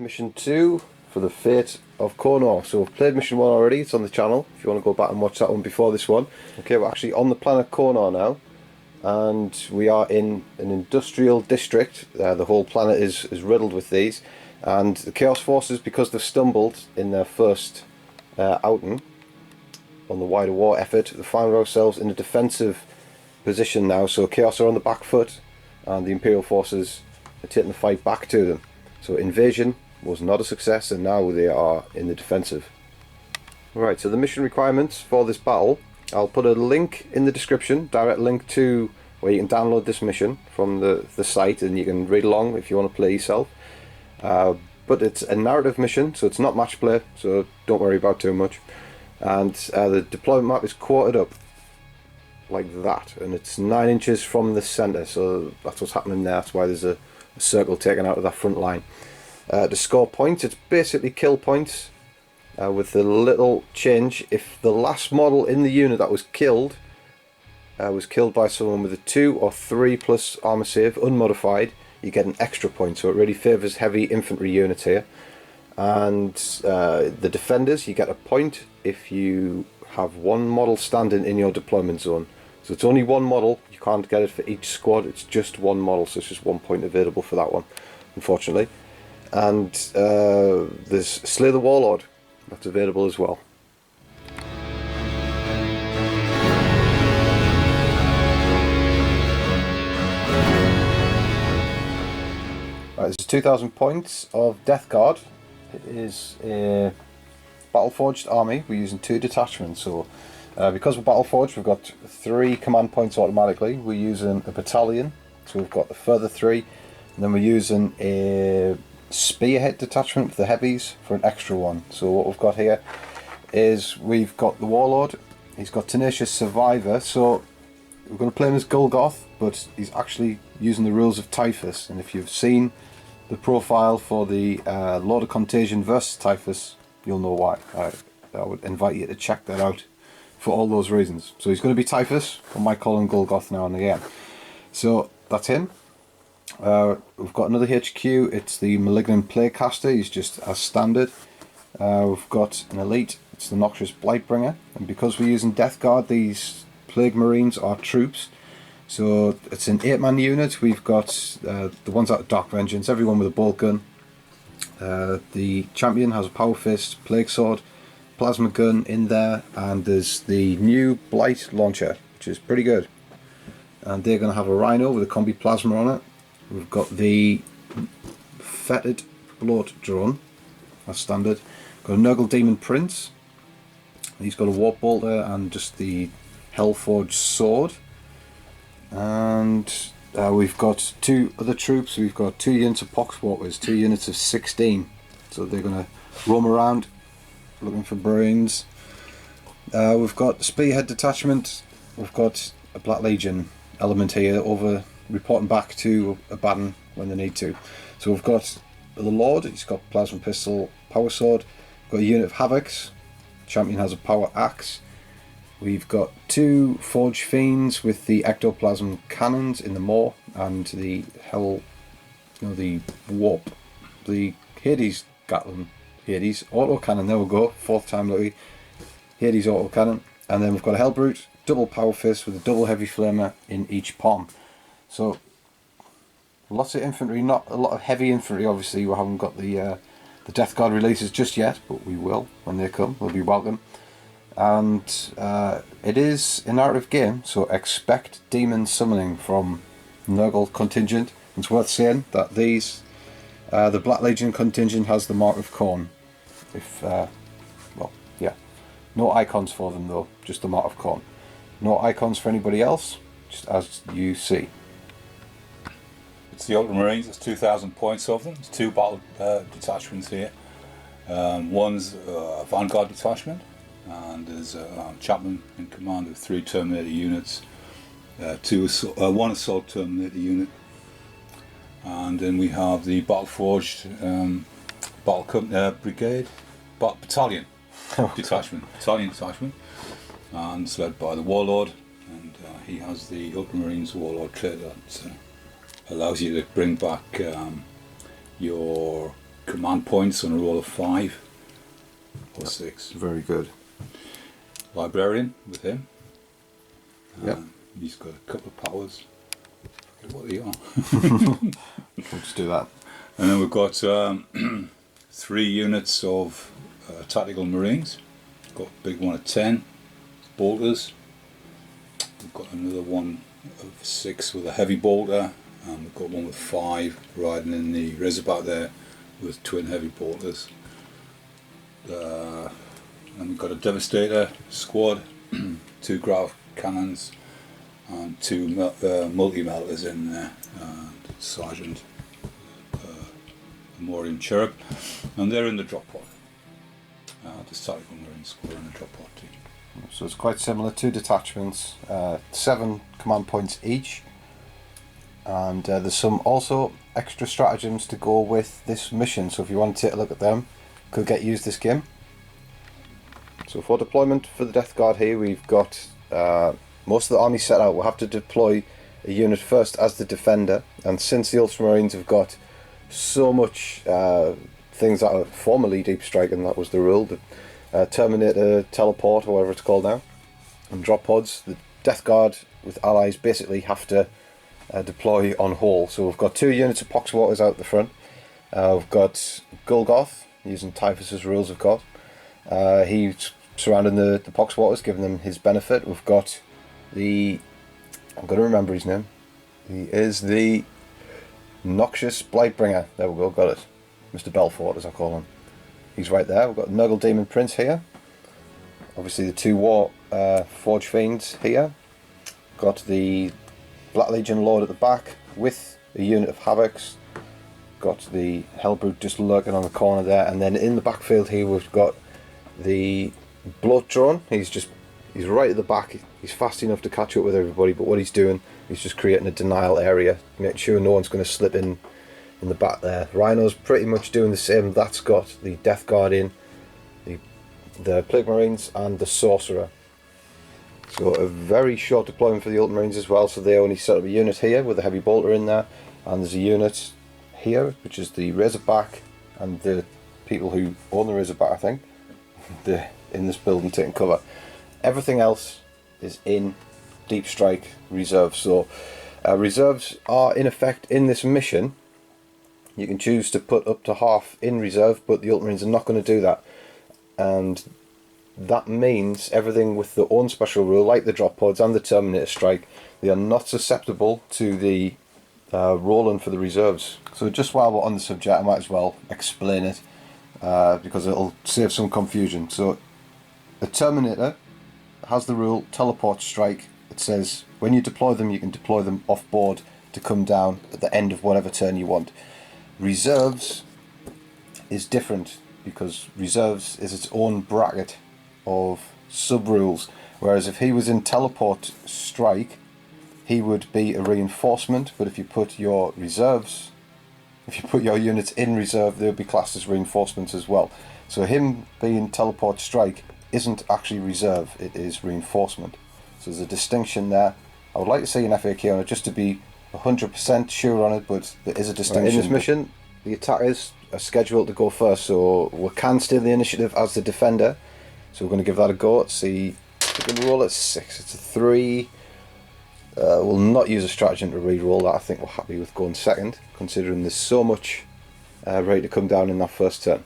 Mission 2 for the fate of Konor. So we've played Mission 1 already, it's on the channel if you want to go back and watch that one before this one. Okay, we're actually on the planet Konor now, and we are in an industrial district. The whole planet is riddled with these, and the Chaos Forces, because they've stumbled in their first outing on the wider war effort, we find ourselves in a defensive position now. So Chaos are on the back foot and the Imperial forces are taking the fight back to them. So invasion was not a success, and now they are in the defensive. Right, so the mission requirements for this battle, I'll put a link in the description, direct link to where you can download this mission from the site, and you can read along if you want to play yourself. But it's a narrative mission, so it's not match play, so don't worry about too much. And the deployment map is quartered up like that, and it's 9 inches from the centre, so that's what's happening there. That's why there's a circle taken out of that front line. To score points, it's basically kill points, with a little change. If the last model in the unit that was killed by someone with a 2 or 3 plus armour save, unmodified, you get an extra point, so it really favours heavy infantry units here. And the defenders, you get a point if you have one model standing in your deployment zone. So it's only one model, you can't get it for each squad, it's just one model, so it's just 1 point available for that one, unfortunately. And there's Slay the Warlord, that's available as well. Right, there's 2,000 points of Death Guard. It is a battle-forged army. We're using 2 detachments, so because we're battle-forged, we've got 3 command points automatically. We're using a battalion, so we've got a further 3, and then we're using a spearhead detachment for the heavies for an extra 1. So what we've got here is we've got the Warlord. He's got Tenacious Survivor, so we're going to play him as Golgoth, but he's actually using the rules of Typhus. And if you've seen the profile for the Lord of Contagion versus Typhus, you'll know why. I would invite you to check that out for all those reasons. So he's going to be Typhus, I might call him Golgoth now and again. So that's him. We've got another HQ, it's the Malignant Plaguecaster, he's just as standard. We've got an elite, it's the Noxious Blightbringer, and because we're using Death Guard, these Plague Marines are troops. So it's an 8-man unit. We've got the ones out of Dark Vengeance, everyone with a bolt gun. The champion has a Power Fist, Plague Sword, Plasma Gun in there, and there's the new Blight Launcher, which is pretty good. And they're going to have a Rhino with a Combi Plasma on it. We've got the Fetid Bloat Drone, that's standard. Got a Nurgle Demon Prince. He's got a Warp Bolter and just the Hellforged Sword. And we've got 2 other troops. We've got 2 units of Poxwalkers, 2 units of 16. So they're going to roam around looking for brains. We've got the Spearhead Detachment. We've got a Black Legion element here, over reporting back to Abaddon when they need to. So we've got the Lord, he's got Plasma Pistol, Power Sword. We've got a unit of Havocs. Champion has a Power Axe. We've got 2 Forge Fiends with the Ectoplasm Cannons in the Maw, and the the Warp, the Hades Gatling, Hades Auto Cannon, there we go, 4th time lucky, Hades Auto Cannon. And then we've got a Hellbrute, double Power Fist with a double Heavy Flamer in each palm. So lots of infantry, not a lot of heavy infantry. Obviously we haven't got the Death Guard releases just yet, but we will when they come, they'll be welcome. And it is a narrative game, so expect demon summoning from Nurgle contingent. It's worth saying that these, the Black Legion contingent has the Mark of Khorne. If, well, yeah, no icons for them though, just the Mark of Khorne. No icons for anybody else, just as you see. It's the Ultramarines, there's 2,000 points of them. There's 2 battle detachments here. One's a Vanguard detachment, and there's a chaplain in command of 3 Terminator units, 1 Assault Terminator unit, and then we have the Battle-Forged Battalion detachment, and it's led by the Warlord, and he has the Ultramarines Warlord trait that allows you to bring back your command points on a roll of 5 or 6. Very good. Librarian with him. Yep. He's got a couple of powers. I forget what they are. We'll just do that. And then we've got 3 units of tactical marines. We've got a big one of 10 bolters. We've got another one of 6 with a heavy bolter, and we've got one with 5 riding in the Razorback there with twin heavy bolters. And we've got a Devastator squad, 2 grav cannons, and 2 multi-melters in there, and Sergeant Imperium Cherub, and they're in the drop pod. The tactical marine squad in the drop pod team. So it's quite similar, 2 detachments, 7 command points each, and there's some also extra stratagems to go with this mission, so if you want to take a look at them, could get used this game. So for deployment for the Death Guard here, we've got most of the army set out. We'll have to deploy a unit first as the defender, and since the Ultramarines have got so much things that are formerly deep strike, and that was the rule, the Terminator, teleport, or whatever it's called now, and drop pods, the Death Guard with allies basically have to deploy on whole. So we've got 2 units of Poxwaters out the front. We've got Golgoth, using Typhus's rules of course. He's surrounding the Poxwaters, giving them his benefit. We've got the, I'm going to remember his name, he is the Noxious Blightbringer, there we go, got it, Mr. Belfort as I call him. He's right there. We've got Nurgle Demon Prince here, obviously the 2 War Forge Fiends here, got the Black Legion Lord at the back with a unit of Havocs, got the Hellbrute just lurking on the corner there, and then in the backfield here we've got the Bloat Drone. He's right at the back. He's fast enough to catch up with everybody, but what he's doing, he's just creating a denial area, making sure no one's going to slip in the back there. Rhino's pretty much doing the same. That's got the Death Guard in, the Plague Marines and the Sorcerer. So a very short deployment for the Ultramarines as well, so they only set up a unit here with a heavy bolter in there, and there's a unit here which is the Razorback, and the people who own the Razorback, I think, they're in this building taking cover. Everything else is in Deep Strike Reserve. So reserves are in effect in this mission. You can choose to put up to half in reserve, but the Ultramarines are not going to do that, and that means everything with their own special rule, like the drop pods and the Terminator Strike, they are not susceptible to the rolling for the reserves. So just while we're on the subject, I might as well explain it because it'll save some confusion. So a Terminator has the rule Teleport Strike. It says when you deploy them, you can deploy them off board to come down at the end of whatever turn you want. Reserves is different because reserves is its own bracket of sub-rules, whereas if he was in Teleport Strike, he would be a reinforcement, but if you put your reserves, if you put your units in reserve, they would be classed as reinforcements as well. So him being Teleport Strike isn't actually reserve, it is reinforcement. So there's a distinction there. I would like to see an FAQ on it just to be 100% sure on it, but there is a distinction. In this mission, the attackers are scheduled to go first, so we can steal the initiative as the defender. So we're going to give that a go. Let's see, we're going to roll at 6, it's a 3. We'll not use a stratagem to re-roll that. I think we're happy with going second, considering there's so much ready to come down in that first turn.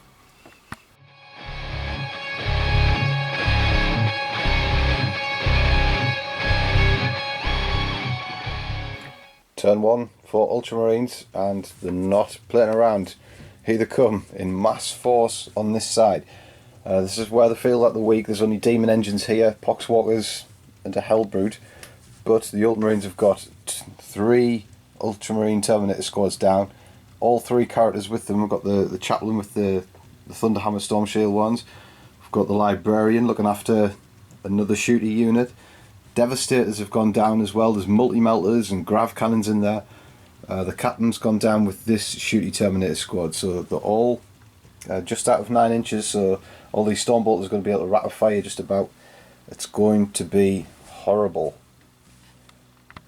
Turn 1 for Ultramarines, and they're not playing around. Here they come in mass force on this side. This is where they feel that they're weak. There's only demon engines here, Poxwalkers and a Hellbrute, but the Ultramarines have got 3 Ultramarine Terminator squads down, all 3 characters with them. We've got the Chaplain with the Thunderhammer Storm Shield ones, we've got the Librarian looking after another shooty unit, Devastators have gone down as well, there's multi-melters and grav cannons in there. The Captain's gone down with this shooty Terminator squad, so they're all just out of 9 inches, so all these Stormbolters are going to be able to rapid fire just about. It's going to be horrible.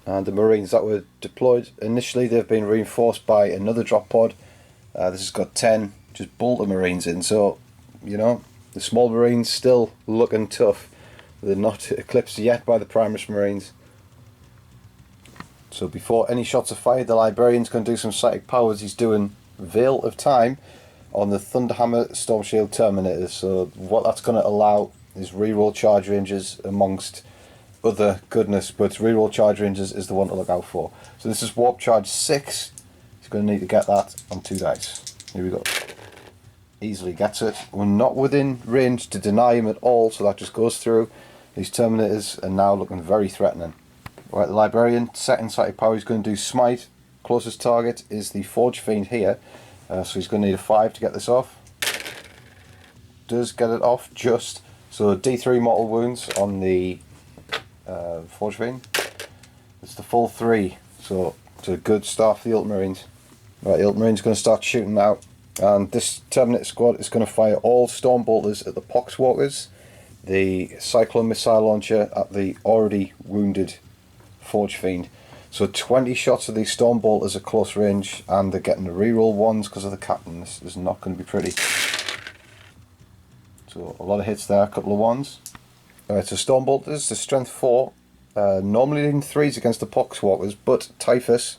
And the Marines that were deployed initially, they've been reinforced by another drop pod. This has got 10 just Ultramarines in. So, you know, the small Marines still looking tough. They're not eclipsed yet by the Primus Marines. So before any shots are fired, the Librarian's going to do some psychic powers. He's doing Veil of Time on the Thunderhammer Storm Shield Terminators. So what that's going to allow is reroll charge ranges amongst other goodness, but reroll charge ranges is the one to look out for. So this is Warp Charge 6. He's going to need to get that on 2 dice. Here we go. Easily gets it. We're not within range to deny him at all, so that just goes through. These Terminators are now looking very threatening. Right, the Librarian, second psychic power, he's going to do Smite. Closest target is the Forge Fiend here, so he's going to need a 5 to get this off. Does get it off just. So D3 mortal wounds on the Forge Fiend. It's the full 3, so it's a good start for the Ultramarines. Right, the Ultramarines going to start shooting now, and this Terminator squad is going to fire all Storm Bolters at the Poxwalkers, the Cyclone Missile Launcher at the already wounded Forge Fiend. So 20 shots of these Storm Bolters at close range, and they're getting the reroll ones because of the captain. This is not going to be pretty. So a lot of hits there, a couple of ones. Alright, so Storm Bolters, the strength 4, normally in 3s against the Poxwalkers, but Typhus,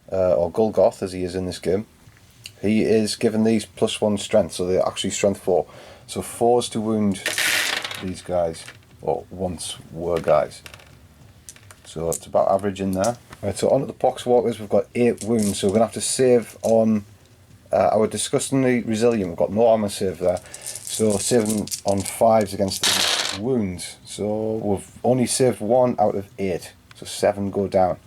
or Golgoth as he is in this game, he is given these +1 strength, so they're actually strength 4. So 4s to wound these guys, or once were guys. So it's about average in there. Right, so onto the Poxwalkers, we've got 8 wounds, so we're going to have to save on our disgustingly resilient. We've got no armor save there, so saving on 5s against these wounds. So we've only saved 1 out of 8, so 7 go down.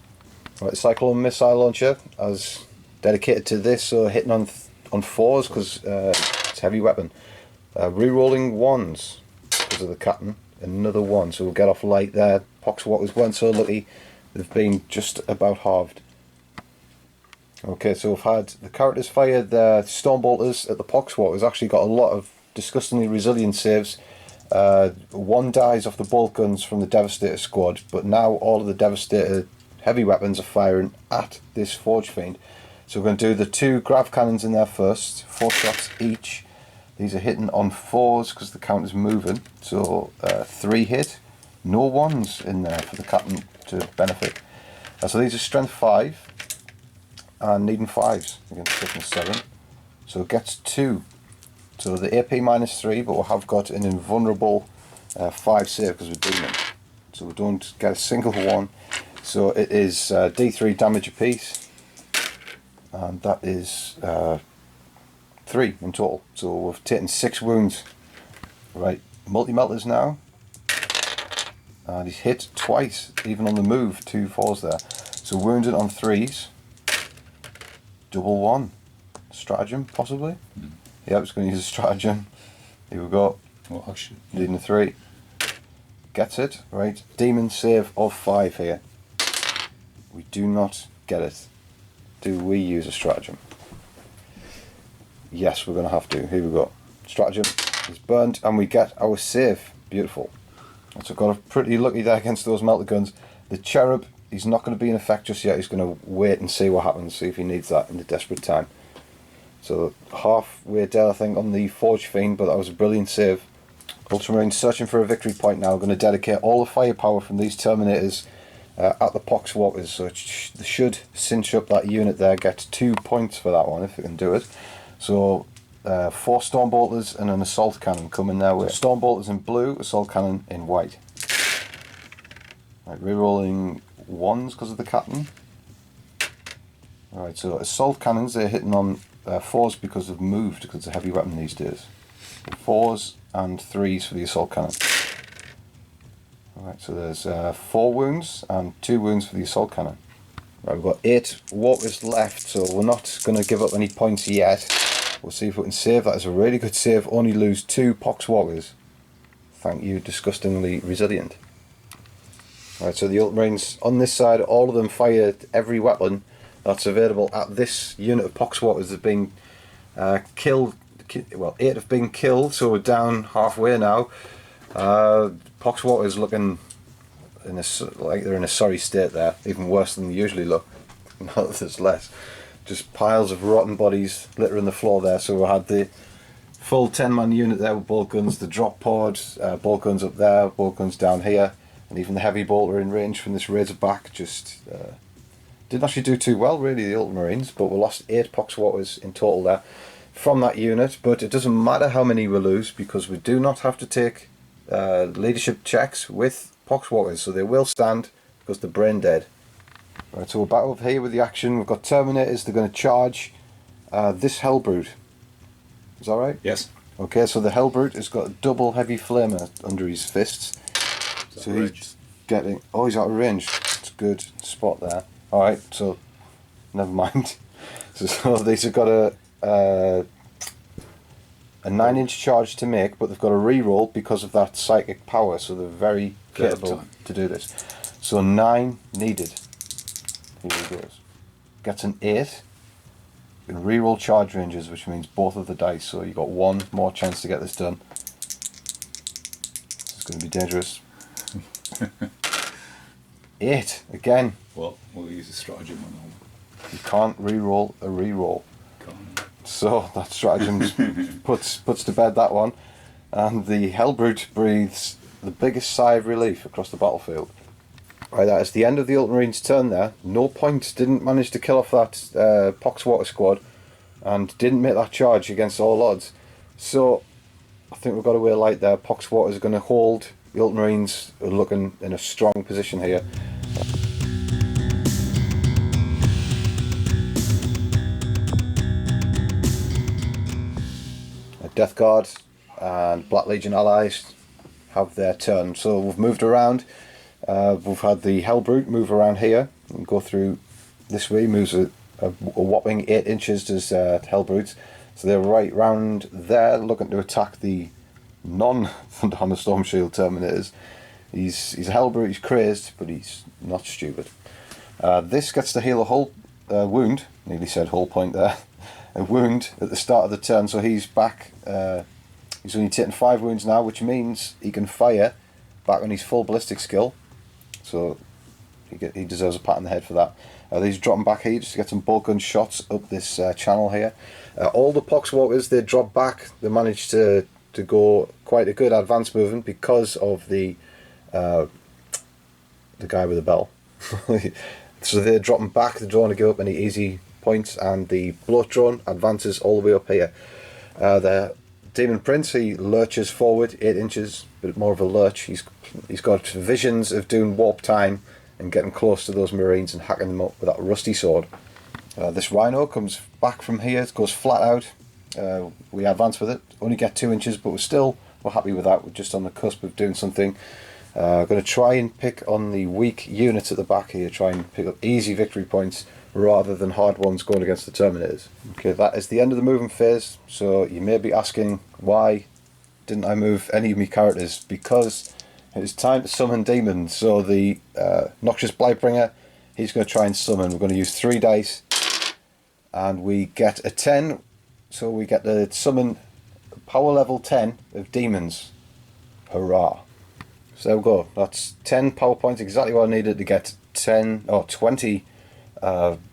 Right, the Cyclone Missile Launcher as dedicated to this, so hitting on 4s because it's a heavy weapon. Rerolling 1s because of the captain. Another 1, so we'll get off light there. Poxwalkers weren't so lucky, they've been just about halved. Okay, so we've had the characters fire their Storm Bolters at the Poxwalkers, actually got a lot of disgustingly resilient saves. 1 dies off the bolt guns from the Devastator squad, but now all of the Devastator heavy weapons are firing at this Forge Fiend. So we're going to do the 2 grav cannons in there first, 4 shots each. These are hitting on 4s because the count is moving, so 3 hit, no 1s in there for the captain to benefit. So these are strength 5 and needing 5s against toughness 7, so it gets 2. So the AP -3, but we have got an invulnerable 5 save because we're demon, so we don't get a single 1. So it is D3 damage apiece, and that is 3 in total. So we've taken 6 wounds. Right, multi-melters now. And he's hit twice, even on the move, 2 4s there. So wounded on 3s. Double 1. Stratagem, possibly? Yeah, I was going to use a stratagem. Here we go. Oh, actually. Needing a 3. Gets it, right. Demon save of 5 here. We do not get it. Do we use a stratagem? Yes, we're going to have to. Here we go. Stratagem is burnt, and we get our save. Beautiful. So got pretty lucky there against those melter guns. The Cherub, he's not going to be in effect just yet. He's going to wait and see what happens, see if he needs that in the desperate time. So halfway dead, I think, on the Forge Fiend, but that was a brilliant save. Ultramarines searching for a victory point now. Going to dedicate all the firepower from these Terminators at the Poxwalkers. So it should cinch up that unit there. Get 2 points for that one if it can do it. So 4 Storm Bolters and an Assault Cannon coming their way. Storm Bolters in blue, Assault Cannon in white. Right, rerolling 1s because of the captain. Alright, so Assault Cannons, they're hitting on 4s because of moved, because it's a heavy weapon these days. 4s and 3s for the Assault Cannon. Alright, so there's 4 wounds and 2 wounds for the Assault Cannon. Right, we've got 8 walkers left, so we're not going to give up any points yet. We'll see if we can save. That is a really good save. Only lose 2 Poxwalkers. Thank you, disgustingly resilient. Right, so the Ultramarines on this side, all of them fired every weapon that's available at this unit of Poxwalkers that have been killed. Well, 8 have been killed, so we're down halfway now. Poxwalkers looking like they're in a sorry state there, even worse than they usually look. Now that there's less. just piles of rotten bodies littering the floor there. So we had the full 10-man unit there with bolt guns, the drop pod, bolt guns up there, bolt guns down here, and even the heavy bolter in range from this Razorback. Just didn't actually do too well, really, the Ultramarines, but we lost 8 Poxwalkers in total there from that unit. But it doesn't matter how many we lose, because we do not have to take leadership checks with Poxwalkers, so they will stand because they're brain dead. Right, so we're back over here with the action. We've got Terminators. They're going to charge this Hellbrute. Is that right? Yes. Okay, so the Hellbrute has got a double heavy flamer under his fists. So he's getting... Oh, he's out of range. It's a good spot there. Alright, so... Never mind. So these have got a 9-inch charge to make, but they've got a reroll because of that psychic power, so they're very capable to do this. So 9 needed. Here he goes. Gets an 8. You can reroll charge ranges, which means both of the dice, so you've got 1 more chance to get this done. This is going to be dangerous. 8 again. Well, we'll use a stratagem on that one. You can't reroll a reroll. So that stratagem puts to bed that one. And the Hellbrute breathes the biggest sigh of relief across the battlefield. Right, that is the end of the Ultramarines' turn there. No points, didn't manage to kill off that Poxwalker squad, and didn't make that charge against all odds. So I think we've got away light there. Poxwalkers are going to hold. The Ultramarines are looking in a strong position here. Death Guard and Black Legion allies have their turn. So we've moved around. We've had the Hellbrute move around here and go through this way. Moves a whopping 8 inches to Hellbrutes. So they're right round there, looking to attack the non-Thunderhammer Storm Shield Terminators. He's a Hellbrute. He's crazed, but he's not stupid. This gets to heal a hull wound. Nearly said hull point there. A wound at the start of the turn, so he's back. He's only taking 5 wounds now, which means he can fire back on his full ballistic skill. So he deserves a pat on the head for that. He's dropping back here just to get some bolt gun shots up this channel here. All the Poxwalkers, they drop back. They managed to go quite a good advance movement because of the guy with the bell. So they're dropping back. They don't want to give up any easy points, and the bloat drone advances all the way up here. The Demon Prince, he lurches forward 8 inches, but more of a lurch. He's got visions of doing warp time and getting close to those Marines and hacking them up with that rusty sword. This Rhino comes back from here, it goes flat out. We advance with it, only get 2 inches, but we're happy with that. We're just on the cusp of doing something. Going to try and pick on the weak units at the back here, try and pick up easy victory points rather than hard ones going against the Terminators. Okay, that is the end of the movement phase. So you may be asking, why didn't I move any of my characters? Because it is time to summon demons. So the Noxious Blightbringer, he's going to try and summon. We're going to use 3 dice, and we get a 10. So we get to summon power level 10 of demons. Hurrah! So there we go. That's 10 power points, exactly what I needed to get 10 or 20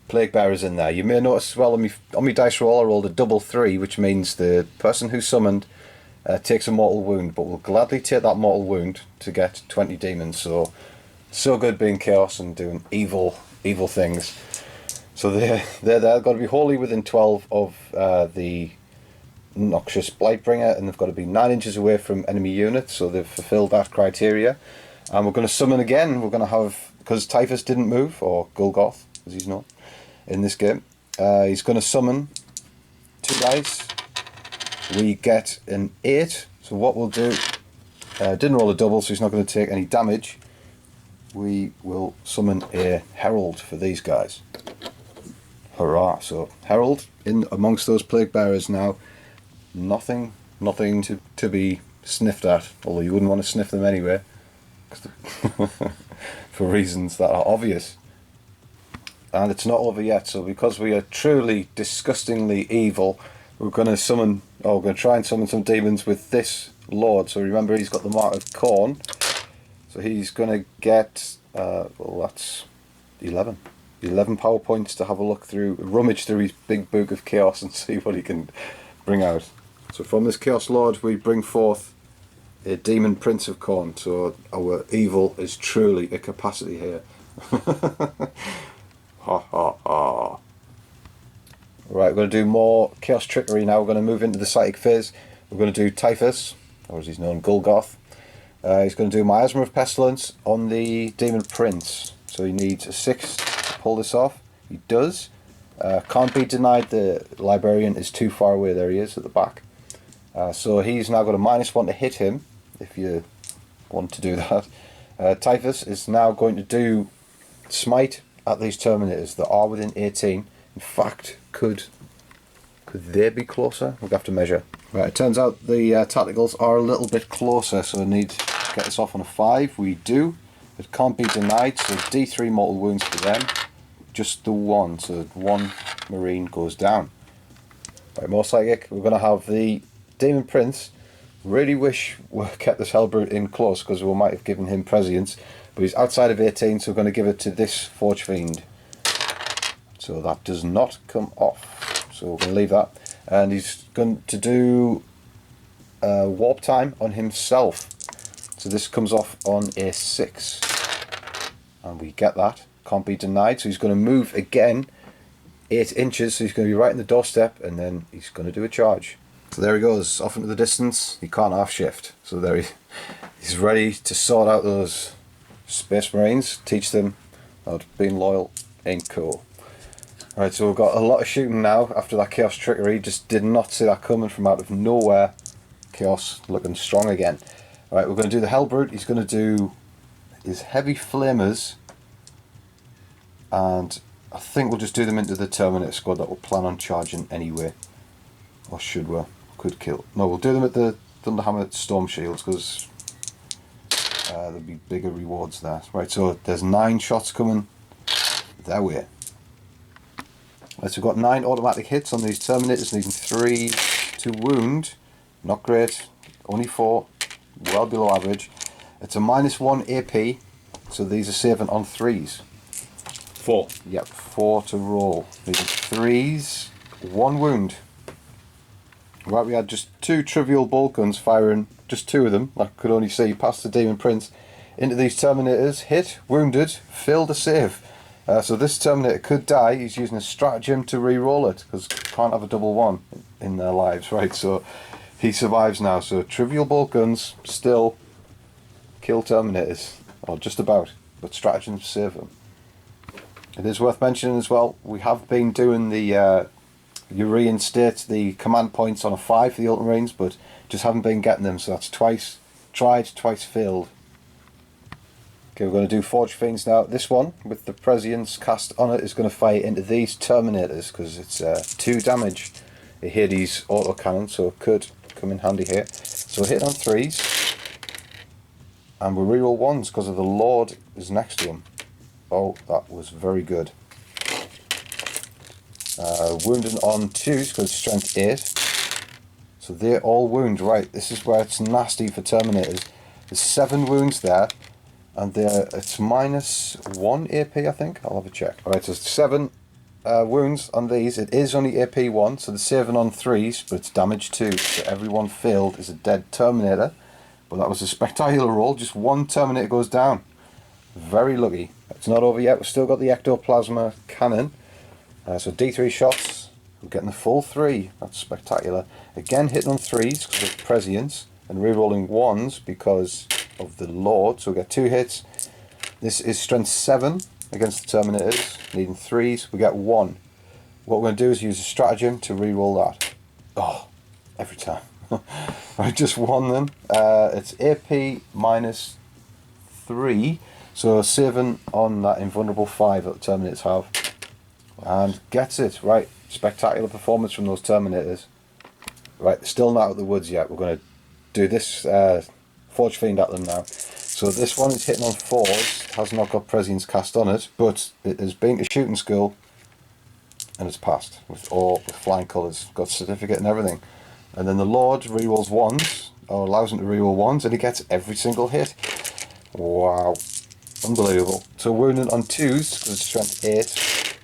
Plague Bearers in there. You may notice as well on my dice roll I rolled a double 3, which means the person who summoned takes a mortal wound, but will gladly take that mortal wound to get 20 demons. So good being chaos and doing evil things. So they're got to be wholly within 12 of the Noxious Blightbringer, and they've got to be 9 inches away from enemy units, so they've fulfilled that criteria. And we're going to summon again. We're going to have, because Typhus didn't move, or Gulgoth as he's known in this game, he's going to summon 2 dice. We get an 8, so what we'll do, didn't roll a double, so he's not going to take any damage. We will summon a Herald for these guys. Hurrah! So Herald in amongst those Plague Bearers now. Nothing to be sniffed at, although you wouldn't want to sniff them anyway, for reasons that are obvious. And it's not over yet, so because we are truly disgustingly evil, we're going to try and summon some demons with this Lord. So remember, he's got the mark of Corn, so he's going to get, well, that's 11 11 power points to have a look through, rummage through his big book of chaos and see what he can bring out. So from this Chaos Lord we bring forth a Demon Prince of Khorne, so our evil is truly a capacity here. Ha ha ha. Right, we're going to do more Chaos Trickery now. We're going to move into the Psychic Fizz. We're going to do Typhus, or as he's known, Gulgoth. He's going to do Miasma of Pestilence on the Demon Prince. So he needs a 6 to pull this off. He does. Can't be denied the Librarian is too far away. There he is at the back. So he's now got a -1 to hit him, if you want to do that. Typhus is now going to do Smite at these Terminators that are within 18. In fact, could they be closer? We'll have to measure. Right, it turns out the tacticals are a little bit closer, so I need to get this off on a 5. We do. It can't be denied, so D3 mortal wounds for them. Just the 1, so 1 Marine goes down. Right, more Psychic. We're going to have the Demon Prince. Really wish we kept this Hellbrute in close, because we might have given him prescience. But he's outside of 18, so we're going to give it to this Forge Fiend. So that does not come off. So we're going to leave that. And he's going to do Warp Time on himself. So this comes off on a 6. And we get that. Can't be denied. So he's going to move again 8 inches. So he's going to be right in the doorstep. And then he's going to do a charge. So there he goes. Off into the distance. He can't half shift. So there he's ready to sort out those Space Marines. Teach them that being loyal ain't cool. Right, so we've got a lot of shooting now after that Chaos Trickery. Just did not see that coming from out of nowhere. Chaos looking strong again. Right, we're going to do the Hellbrute. He's going to do his Heavy Flamers. And I think we'll just do them into the Terminator squad that we'll plan on charging anyway. Or should we? Could kill. No, we'll do them at the Thunderhammer Storm Shields, because there'll be bigger rewards there. Right, so there's 9 shots coming their way. Right, so we've got 9 automatic hits on these Terminators, needing 3 to wound. Not great. Only 4. Well below average. It's a -1 AP, so these are saving on 3s. 4. Yep, 4 to roll. Needing 3s, 1 wound. Right, we had just 2 trivial bolt guns firing, just 2 of them, I could only see past the Demon Prince, into these Terminators. Hit, wounded, failed to save. So this Terminator could die. He's using a stratagem to re-roll it, because can't have a double 1 in their lives, right? So he survives now. So trivial bolt guns still kill Terminators, or just about, but stratagems save them. It is worth mentioning as well, we have been doing the you reinstate the command points on a 5 for the Ultramarines, but just haven't been getting them, so that's twice tried, twice failed. Okay, we're going to do Forge Fiends now. This one, with the Prescience cast on it, is going to fire into these Terminators, because it's 2 damage. A Hades autocannon, so it could come in handy here. So we'll hit on 3s, and we'll reroll 1s, because of the Lord is next to him. Oh, that was very good. Wounding on 2s, because strength 8. So they all wound. Right, this is where it's nasty for Terminators. There's 7 wounds there. And it's -1 AP, I think. I'll have a check. Alright, so 7 wounds on these. It is only AP 1, so the saving on 3s, but it's damage 2. So everyone failed is a dead Terminator. But that was a spectacular roll. Just 1 Terminator goes down. Very lucky. It's not over yet. We've still got the Ectoplasma Cannon. So D3 shots. We're getting the full 3. That's spectacular. Again, hitting on 3s because of Prescience. And re-rolling 1s because of the Lord, so we get 2 hits. This is strength 7 against the Terminators, needing 3s. We get 1. What we're going to do is use a stratagem to re-roll that. Oh, every time. Right, just 1 then. It's AP -3, so saving on that invulnerable 5 that the Terminators have. And gets it. Right, spectacular performance from those Terminators. Right, still not out of the woods yet. We're going to do this Forge Fiend at them now. So this one is hitting on 4s, has not got Prescience cast on it, but it has been to shooting school and it's passed with flying colours, got certificate and everything. And then the Lord rerolls 1s, or allows him to reroll 1s, and he gets every single hit. Wow, unbelievable. So wounding on 2s because it's strength 8,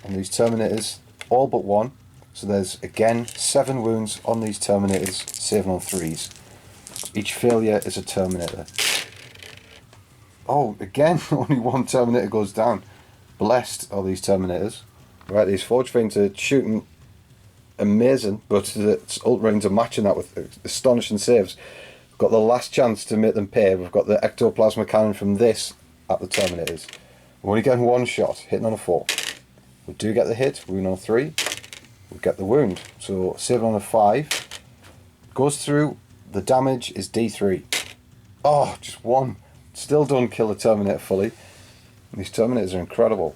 on these Terminators, all but one. So there's again 7 wounds on these Terminators, saving on 3s. Each failure is a Terminator. Oh, again, only one Terminator goes down. Blessed are these Terminators. Right, these Forge Fiends are shooting amazing, but the Ultramarines are matching that with astonishing saves. We've got the last chance to make them pay. We've got the Ectoplasma Cannon from this at the Terminators. We're only getting one shot, hitting on a 4. We do get the hit, wound on a 3. We get the wound, so saving on a 5. Goes through, the damage is D3. Oh, just one. Still don't kill the Terminator fully. These Terminators are incredible.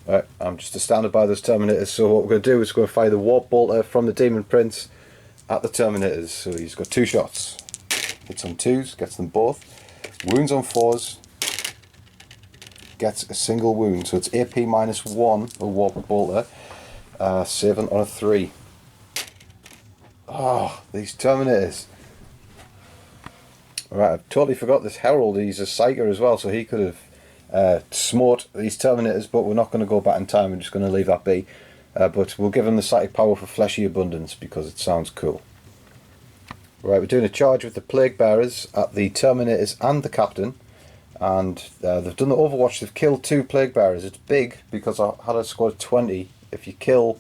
Right, I'm just astounded by those Terminators, so what we're going to do is we're going to fire the Warp Bolter from the Demon Prince at the Terminators. So he's got 2 shots. Hits on 2s, gets them both. Wounds on 4s, gets a single wound. So it's AP -1, a Warp Bolter, saving on a 3. Oh, these Terminators. Right, I've totally forgot this Herald. He's a Psyker as well, so he could have smote these Terminators, but we're not going to go back in time. We're just going to leave that be. But we'll give him the Psychic Power for Fleshy Abundance because it sounds cool. Right, we're doing a charge with the Plague Bearers at the Terminators and the Captain. And they've done the Overwatch. They've killed 2 Plague Bearers. It's big because I had a squad of 20. If you kill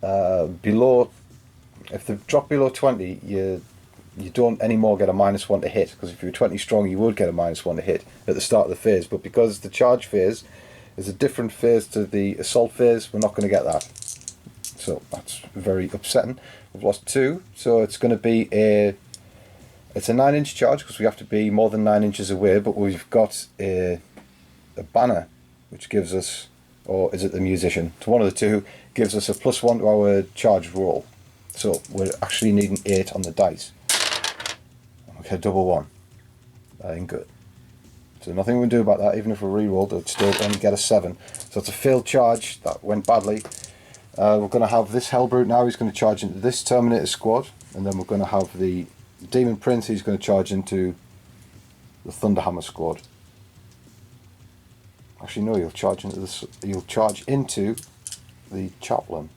below... If they drop below 20, you don't anymore get a -1 to hit, because if you were 20 strong you would get a -1 to hit at the start of the phase, but because the charge phase is a different phase to the assault phase, we're not going to get that. So that's very upsetting. We've lost 2, so it's going to be it's a 9-inch charge because we have to be more than 9 inches away, but we've got a banner which gives us, or is it the musician? To one of the two, gives us a +1 to our charge roll. So we're actually needing 8 on the dice. Okay, double 1. That ain't good. So nothing we can do about that. Even if we re-rolled, it would still only get a 7. So it's a failed charge. That went badly. We're going to have this Hellbrute now. He's going to charge into this Terminator squad. And then we're going to have the Demon Prince. He's going to charge into the Thunderhammer squad. Actually, no, he'll charge into this. He'll charge into the Chaplain.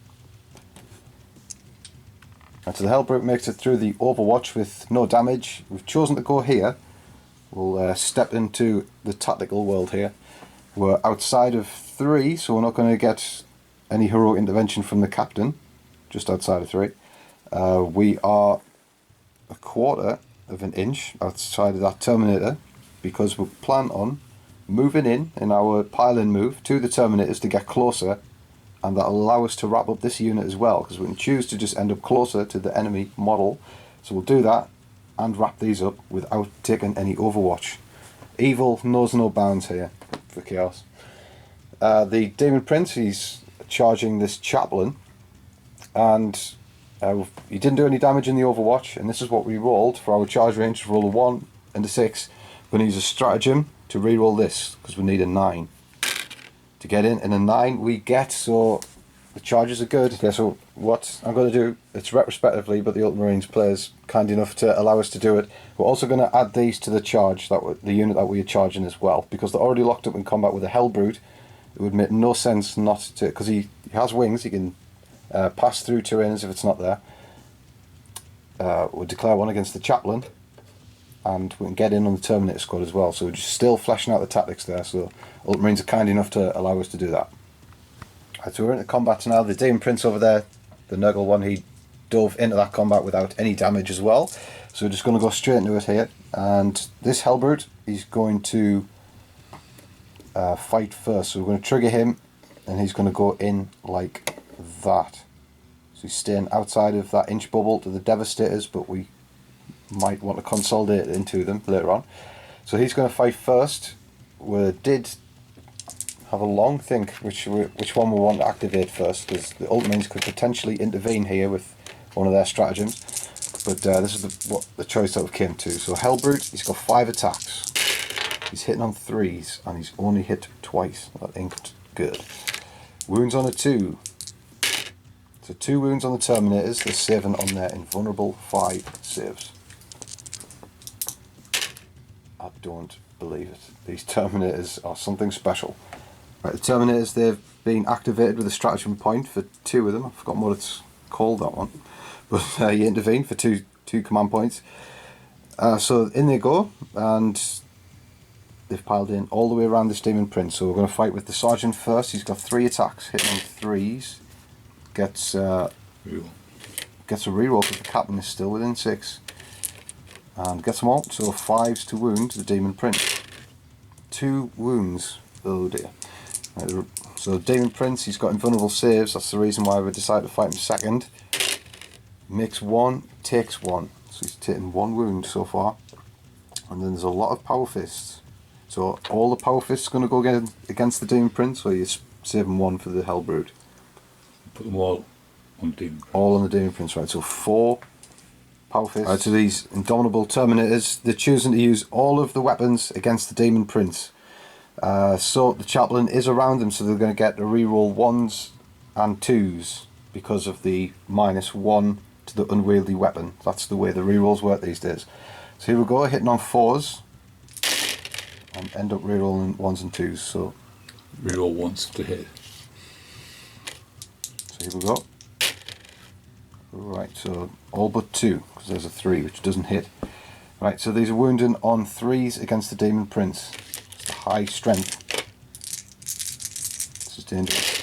And so the Hellbrute makes it through the Overwatch with no damage. We've chosen to go here. We'll step into the tactical world here. We're outside of 3, so we're not going to get any heroic intervention from the Captain. Just outside of 3. We are a quarter of an inch outside of that Terminator, because we plan on moving in our pile-in move to the Terminators to get closer, and that'll allow us to wrap up this unit as well, because we can choose to just end up closer to the enemy model. So we'll do that and wrap these up without taking any Overwatch. Evil knows no bounds here for Chaos. The Demon Prince, he's charging this Chaplain, and he didn't do any damage in the Overwatch, and this is what we rolled for our charge range. Roll a 1 and a 6. We're going to use a stratagem to re-roll this, because we need a 9. To get in, and a 9 we get, so the charges are good. Okay, so what I'm going to do, it's retrospectively, but the Ultramarines players kind enough to allow us to do it. We're also going to add these to the charge, the unit that we are charging as well, because they're already locked up in combat with a Hellbrute. It would make no sense not to, because he has wings, he can pass through terrain as if it's not there. We'll declare one against the Chaplain, and we can get in on the Terminator squad as well. So we're just still fleshing out the tactics there, so Ultramarines are kind enough to allow us to do that. Right, so we're into combat now. The Demon Prince over there, the Nurgle one, he dove into that combat without any damage as well. So we're just going to go straight into it here. And this Hellbrute, he's going to fight first. So we're going to trigger him, and he's going to go in like that. So he's staying outside of that inch bubble to the Devastators, but we might want to consolidate into them later on. So he's going to fight first. We did have a long think which one we want to activate first, because the Ultramarines could potentially intervene here with one of their stratagems, but this is the choice that we came to. So Hellbrute, he's got 5 attacks, he's hitting on 3s, and he's only hit twice. That ain't good. Wounds on a 2, so 2 wounds on the Terminators. They're saving on their invulnerable 5 saves. I don't believe it. These Terminators are something special. Right, the Terminators, they've been activated with a stratagem point for 2 of them. I've forgotten what it's called, that one. But you intervene for two command points. So in they go, and they've piled in all the way around this Demon Prince. So we're going to fight with the Sergeant first. He's got 3 attacks, hitting on 3s. Gets a reroll because the Captain is still within 6. And gets them all, so 5s to wound the Demon Prince. 2 wounds. Oh dear. Right, so Demon Prince, he's got invulnerable saves. That's the reason why we decided to fight him second. Makes 1, takes 1. So he's taken 1 wound so far. And then there's a lot of power fists. So all the power fists are going to go against the Demon Prince, or you're saving 1 for the Hellbrood. Put them all on the Demon Prince. All on the Demon Prince, right. So 4 power fists. Right, so these indomitable Terminators, they're choosing to use all of the weapons against the Demon Prince. So the Chaplain is around them, so they're going to get a reroll 1s and 2s because of the -1 to the unwieldy weapon. That's the way the rerolls work these days. So here we go, hitting on 4s and end up rerolling 1s and 2s. So reroll once to hit. So here we go. Right, so all but 2, because there's a 3 which doesn't hit. Right, so these are wounding on 3s against the Demon Prince. It's a high strength. This is dangerous.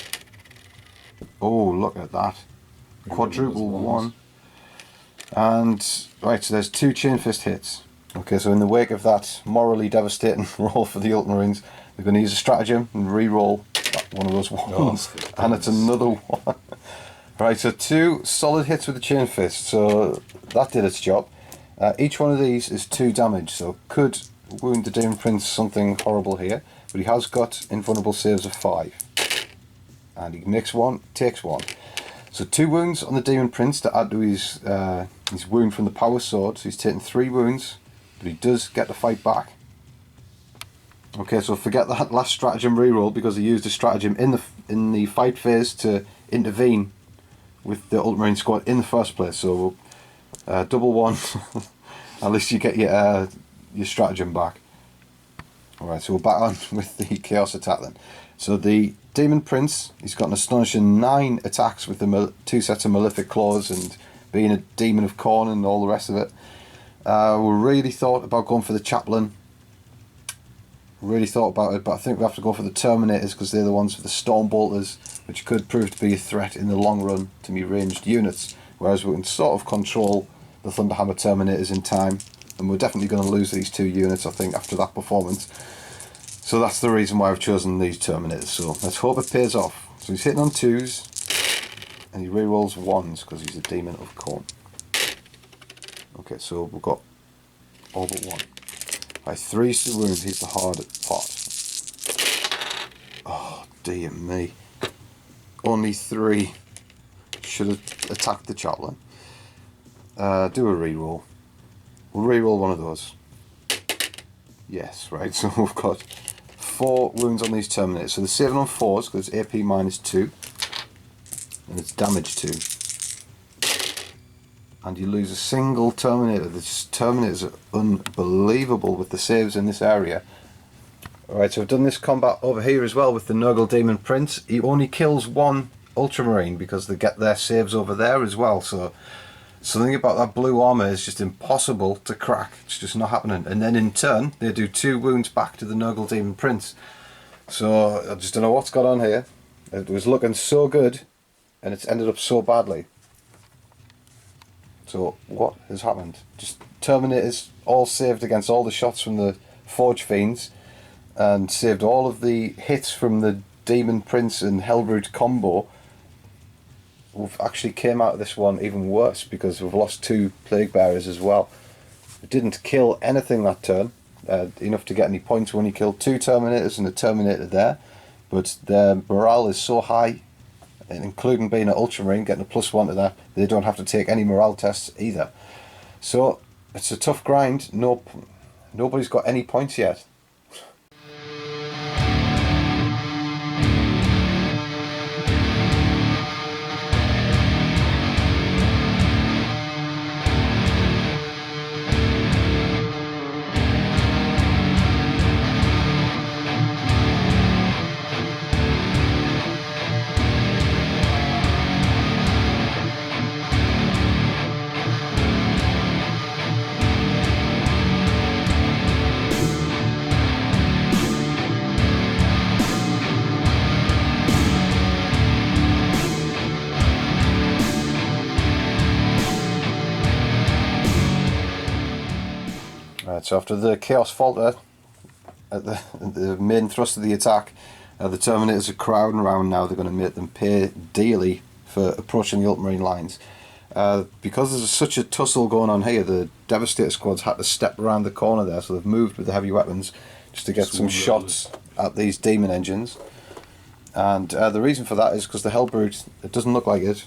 Oh, look at that. Quadruple 1. And, right, so there's 2 chain fist hits. Okay, so in the wake of that morally devastating roll for the Ultramarines, they're going to use a stratagem and re-roll one of those ones. Oh, and it's another one. Right, so 2 solid hits with the chain fist, so that did its job. Each one of these is 2 damage, so could wound the Demon Prince something horrible here, but he has got invulnerable saves of 5. And he makes 1, takes 1. So 2 wounds on the Demon Prince to add to his wound from the power sword, so he's taking 3 wounds, but he does get to fight back. Okay, so forget that last stratagem reroll because he used a stratagem in the fight phase to intervene with the Ultramarine squad in the first place. So double 1, at least you get your stratagem back. Alright, so we're back on with the Chaos attack then. So the Demon Prince, he's got an astonishing 9 attacks with the 2 sets of Malefic Claws and being a Demon of Corn and all the rest of it. We really thought about going for the Chaplain. Really thought about it, but I think we have to go for the Terminators because they're the ones with the Storm Bolters, which could prove to be a threat in the long run to me ranged units, whereas we can sort of control the Thunderhammer Terminators in time, and we're definitely going to lose these 2 units, I think, after that performance. So that's the reason why I've chosen these Terminators, so let's hope it pays off. So he's hitting on 2s, and he rerolls 1s because he's a Demon of Corn. Okay, so we've got all but 1. By 3s to wound, he's the hard part. Oh dear me. Only 3. Should have attacked the Chaplain. Do a reroll. We'll reroll one of those. Yes, right, so we've got 4 wounds on these Terminators. So they're saving on 4s because it's AP -2. And it's damage 2. And you lose a single Terminator. The Terminators are unbelievable with the saves in this area. Alright, so I've done this combat over here as well with the Nurgle Demon Prince. He only kills 1 Ultramarine because they get their saves over there as well. So something about that blue armour is just impossible to crack. It's just not happening. And then in turn, they do 2 wounds back to the Nurgle Demon Prince. So I just don't know what's gone on here. It was looking so good and it's ended up so badly. So what has happened? Just Terminators all saved against all the shots from the Forge Fiends and saved all of the hits from the Demon Prince and Hellbrood combo. We've actually came out of this one even worse because we've lost 2 Plague Bearers as well. We didn't kill anything that turn, enough to get any points. We only killed 2 Terminators and a Terminator there, but their morale is so high, and including being an Ultramarine, getting a +1 to that, they don't have to take any morale tests either. So it's a tough grind. Nobody's got any points yet. so after the Chaos Falter, at the main thrust of the attack, the Terminators are crowding around now. They're going to make them pay dearly for approaching the Ultramarine lines. Because there's such a tussle going on here, the Devastator squads had to step around the corner there, so they've moved with the heavy weapons just to get some shots at these demon engines. And the reason for that is because the Hellbrute, it doesn't look like it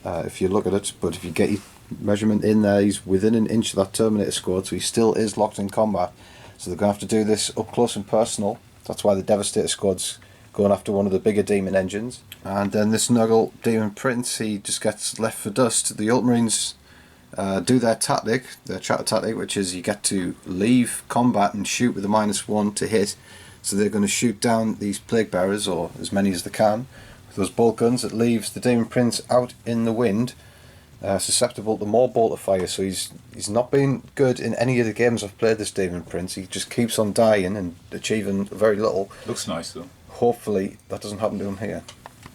if you look at it, but if you get your measurement in there, he's within an inch of that Terminator squad, so he still is locked in combat. So they're going to have to do this up close and personal. That's why the Devastator squad's going after one of the bigger demon engines. And then this Nuggle Demon Prince, he just gets left for dust. The Ultramarines do their tactic, their chatter tactic, which is you get to leave combat and shoot with a -1 to hit. So they're going to shoot down these Plague Bearers, or as many as they can, with those bolt guns. It leaves the Demon Prince out in the wind, susceptible to more bolter fire. So he's not been good in any of the games I've played this Demon Prince. He just keeps on dying and achieving very little. Looks nice though. Hopefully that doesn't happen to him here.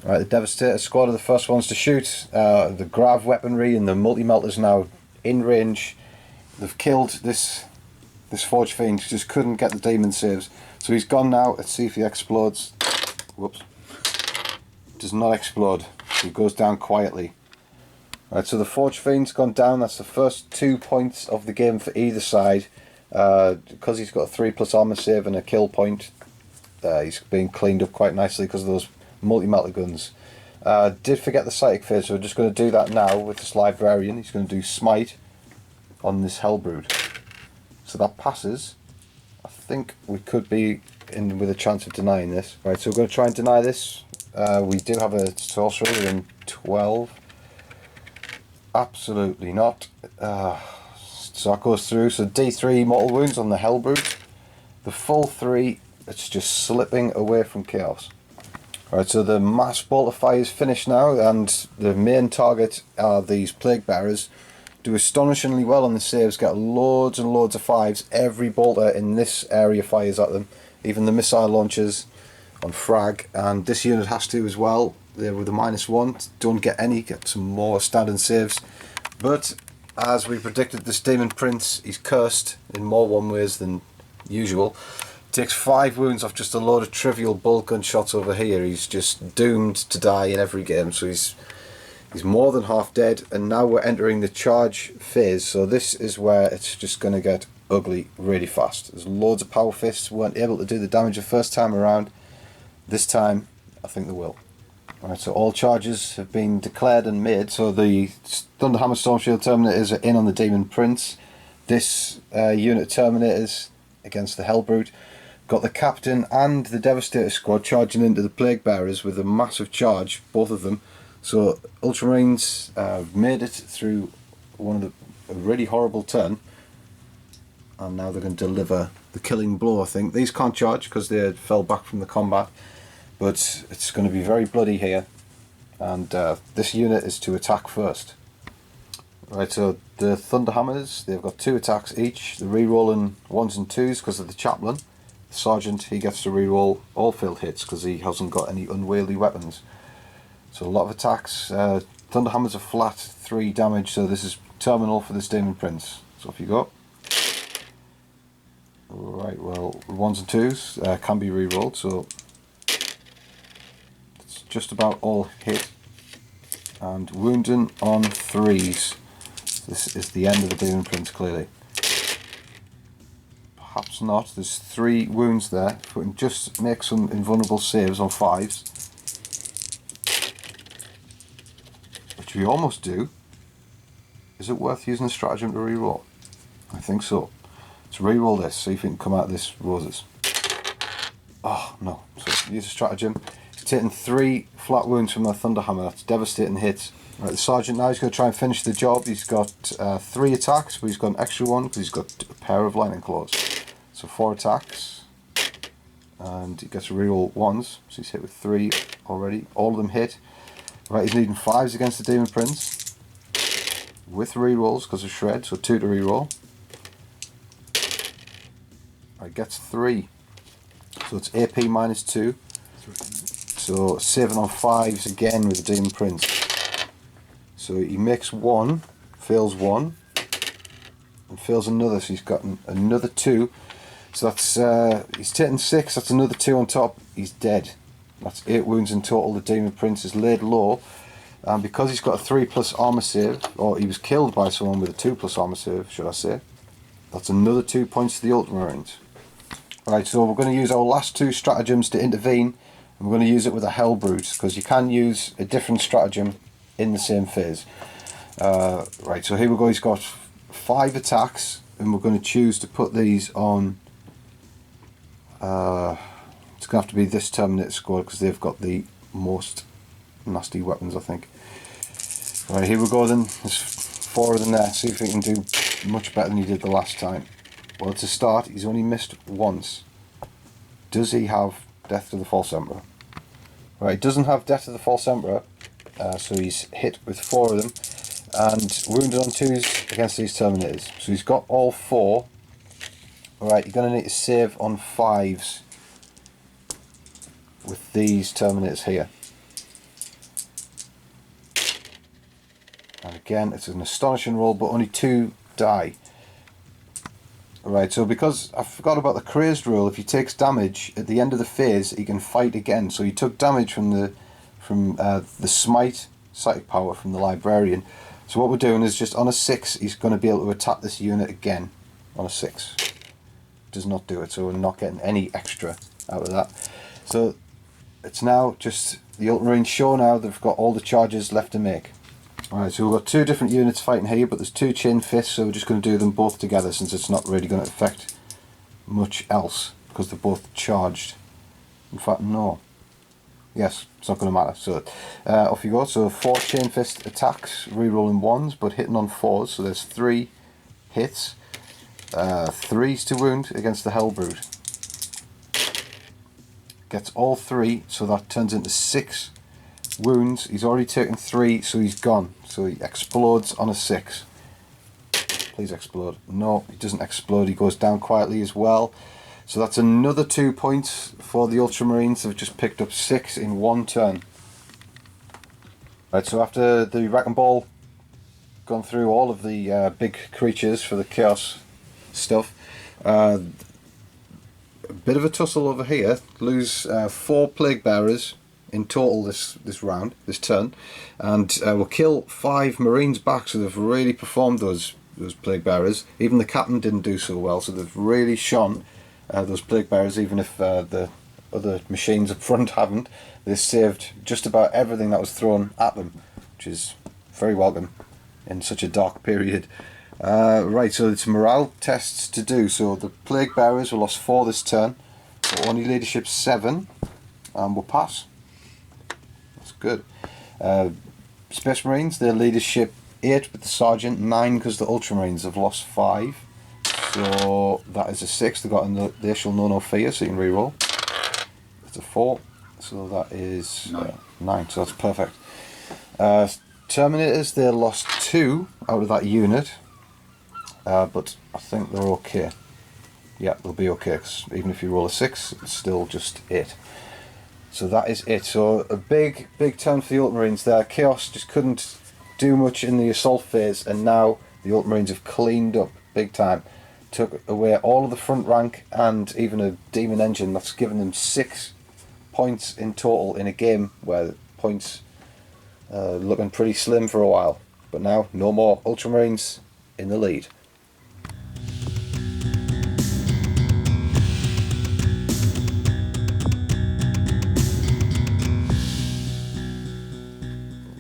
Right, the Devastator squad are the first ones to shoot. The Grav weaponry and the multi-melters now in range. They've killed this Forge Fiend, just couldn't get the demon saves. So he's gone now. Let's see if he explodes. Whoops. Does not explode. He goes down quietly. Right, so the Forge Fiend's gone down. That's the first 2 points of the game for either side. Because he's got a 3+ armor save and a kill point, he's being cleaned up quite nicely because of those multi-melter guns. Did forget the Psychic Phase, so we're just going to do that now with this Librarian. He's going to do Smite on this Hellbrood. So that passes. I think we could be in with a chance of denying this. Right, so we're going to try and deny this. We do have a Sorcerer in 12. Absolutely not. So that goes through. So D3 mortal wounds on the Hellbrute. The full 3, it's just slipping away from Chaos. Right, so the mass bolter fire is finished now, and the main target are these Plague Bearers. Do astonishingly well on the saves, get loads and loads of 5s. Every bolter in this area fires at them, even the missile launchers on frag, and this unit has to as well. They're with a -1, don't get any, get some more standing saves. But as we predicted, this Demon Prince, he's cursed in more one ways than usual. Takes 5 wounds off just a load of trivial bolt gun shots over here. He's just doomed to die in every game, so he's more than half dead. And now we're entering the charge phase, so this is where it's just going to get ugly really fast. There's loads of power fists, weren't able to do the damage the first time around. This time I think they will. Alright, so all charges have been declared and made. So the Thunderhammer Stormshield Terminators are in on the Demon Prince. This unit of Terminators against the Hellbrute. Got the Captain and the Devastator squad charging into the Plague Bearers with a massive charge, both of them. So Ultramarines made it through a really horrible turn, and now they're going to deliver the killing blow, I think. These can't charge because they fell back from the combat, but it's going to be very bloody here, and this unit is to attack first. Right, so the Thunderhammers, they've got 2 attacks each. They're re-rolling 1s and 2s because of the Chaplain. The Sergeant, he gets to re-roll all failed hits because he hasn't got any unwieldy weapons. So a lot of attacks. Thunderhammers are flat 3 damage, so this is terminal for this Demon Prince. So off you go. Right, well, 1s and 2s can be re-rolled, so it's just about all hit. And wounding on 3s. This is the end of the Demon Prince, clearly. Perhaps not. There's 3 wounds there. If we can just make some invulnerable saves on 5s, which we almost do. Is it worth using a stratagem to reroll? I think so. Let's reroll this, see if we can come out of this roses. Oh no, so use a stratagem. He's taking 3 flat wounds from the Thunderhammer. That's devastating hits. Right, the Sergeant now, he's going to try and finish the job. He's got 3 attacks, but he's got an extra one because he's got a pair of lightning claws. So 4 attacks, and he gets to reroll 1s, so he's hit with 3 already. All of them hit. Right, he's needing 5s against the Demon Prince with rerolls because of Shred, so 2 to reroll. Right, gets 3, so it's AP -2. So saving on 5s again with the Demon Prince. So he makes 1, fails 1, and fails another, so he's got another 2. So that's he's taken 6. That's another 2 on top. He's dead. That's 8 wounds in total. The Demon Prince is laid low, and because he's got a 3+ armor save, or he was killed by someone with a 2+ armor save, should I say? That's another 2 points to the Ultramarines. Right, so we're going to use our last 2 stratagems to intervene, and we're going to use it with a Hell Brute, because you can use a different stratagem in the same phase. Right, so here we go. He's got 5 attacks, and we're going to choose to put these on. It's going to have to be this Terminator squad, because they've got the most nasty weapons, I think. Right, here we go then. There's 4 of them there. See if we can do much better than he did the last time. Well, to start, he's only missed once. Does he have Death to the False Emperor? Right, he doesn't have Death to the False Emperor, so he's hit with 4 of them, and wounded on 2s against these Terminators. So he's got all 4. Right, you're going to need to save on 5s with these Terminators here. And again, it's an astonishing roll, but only 2 die. Right, so because I forgot about the crazed rule, if he takes damage at the end of the phase, he can fight again. So he took damage from the smite psychic power from the librarian. So what we're doing is just on a 6, he's going to be able to attack this unit again on a 6. Does not do it, so we're not getting any extra out of that. So it's now just the Ultramarines show now they've got all the charges left to make. Alright, so we've got 2 different units fighting here, but there's 2 chain fists, so we're just going to do them both together, since it's not really going to affect much else, because they're both charged. In fact, no. Yes, it's not going to matter. So off you go. So 4 chain fist attacks, re-rolling 1s, but hitting on 4s, so there's 3 hits. 3s to wound against the Hell Brute. Gets all 3, so that turns into 6 wounds. He's already taken 3, so he's gone. So he explodes on a 6. Please explode. No, he doesn't explode. He goes down quietly as well. So that's another 2 points for the Ultramarines. They've just picked up 6 in 1 turn. Right, so after the Wrecking Ball gone through all of the big creatures for the Chaos stuff, a bit of a tussle over here. Lose 4 Plague Bearers in total this round, this turn, and we'll kill 5 Marines back. So they've really performed, those Plague Bearers. Even the captain didn't do so well, so they've really shone, those Plague Bearers, even if the other machines up front haven't. They saved just about everything that was thrown at them, which is very welcome in such a dark period. Right, so it's morale tests to do. So the Plague Bearers will lost 4 this turn, but only leadership 7, and we'll pass. That's good. Space Marines, their leadership 8 with the Sergeant, 9 because the Ultramarines have lost 5. So that is a 6. They've got they shall know no fear, so you can reroll. It's a 4, so that is 9, so that's perfect. Terminators, they lost 2 out of that unit, but I think they're okay. Yeah, they'll be okay, because even if you roll a 6, it's still just 8. So that is it. So a big turn for the Ultramarines there. Chaos just couldn't do much in the assault phase, and now the Ultramarines have cleaned up big time. Took away all of the front rank and even a demon engine. That's given them 6 points in total in a game where points looking pretty slim for a while. But now, no more. Ultramarines in the lead.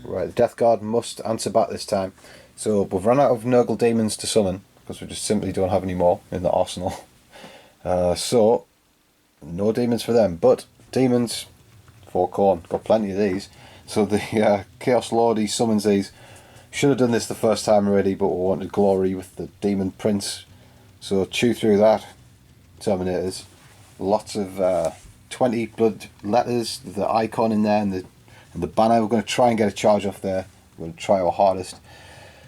Right, the Death Guard must answer back this time. So we've run out of Nurgle Demons to summon, because we just simply don't have any more in the arsenal. So, no demons for them, but demons for Khorne. Got plenty of these. So the Chaos Lord, he summons these. Should have done this the first time already, but we wanted glory with the Demon Prince. So chew through that, Terminators. Lots of 20 blood letters, the icon in there, and the banner. We're going to try and get a charge off there. We're going to try our hardest.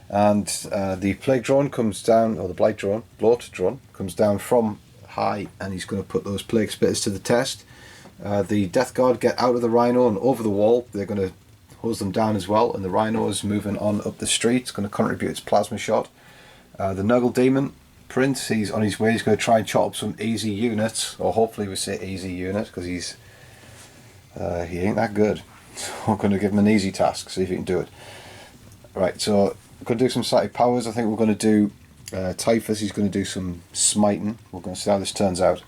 And the Plague Drone comes down, or the Blight Drone, Bloat Drone, comes down from high, and he's going to put those Plague Spitters to the test. The Death Guard get out of the Rhino and over the wall. They're going to hose them down as well, and the Rhino is moving on up the street. It's going to contribute its plasma shot. The Nurgle Demon Prince, he's on his way. He's going to try and chop up some easy units, or hopefully we say easy unit, because he ain't that good. So I'm going to give him an easy task, see if he can do it. Right, so we're going to do some static powers. I think we're going to do Typhus, he's going to do some smiting. We're going to see how this turns out.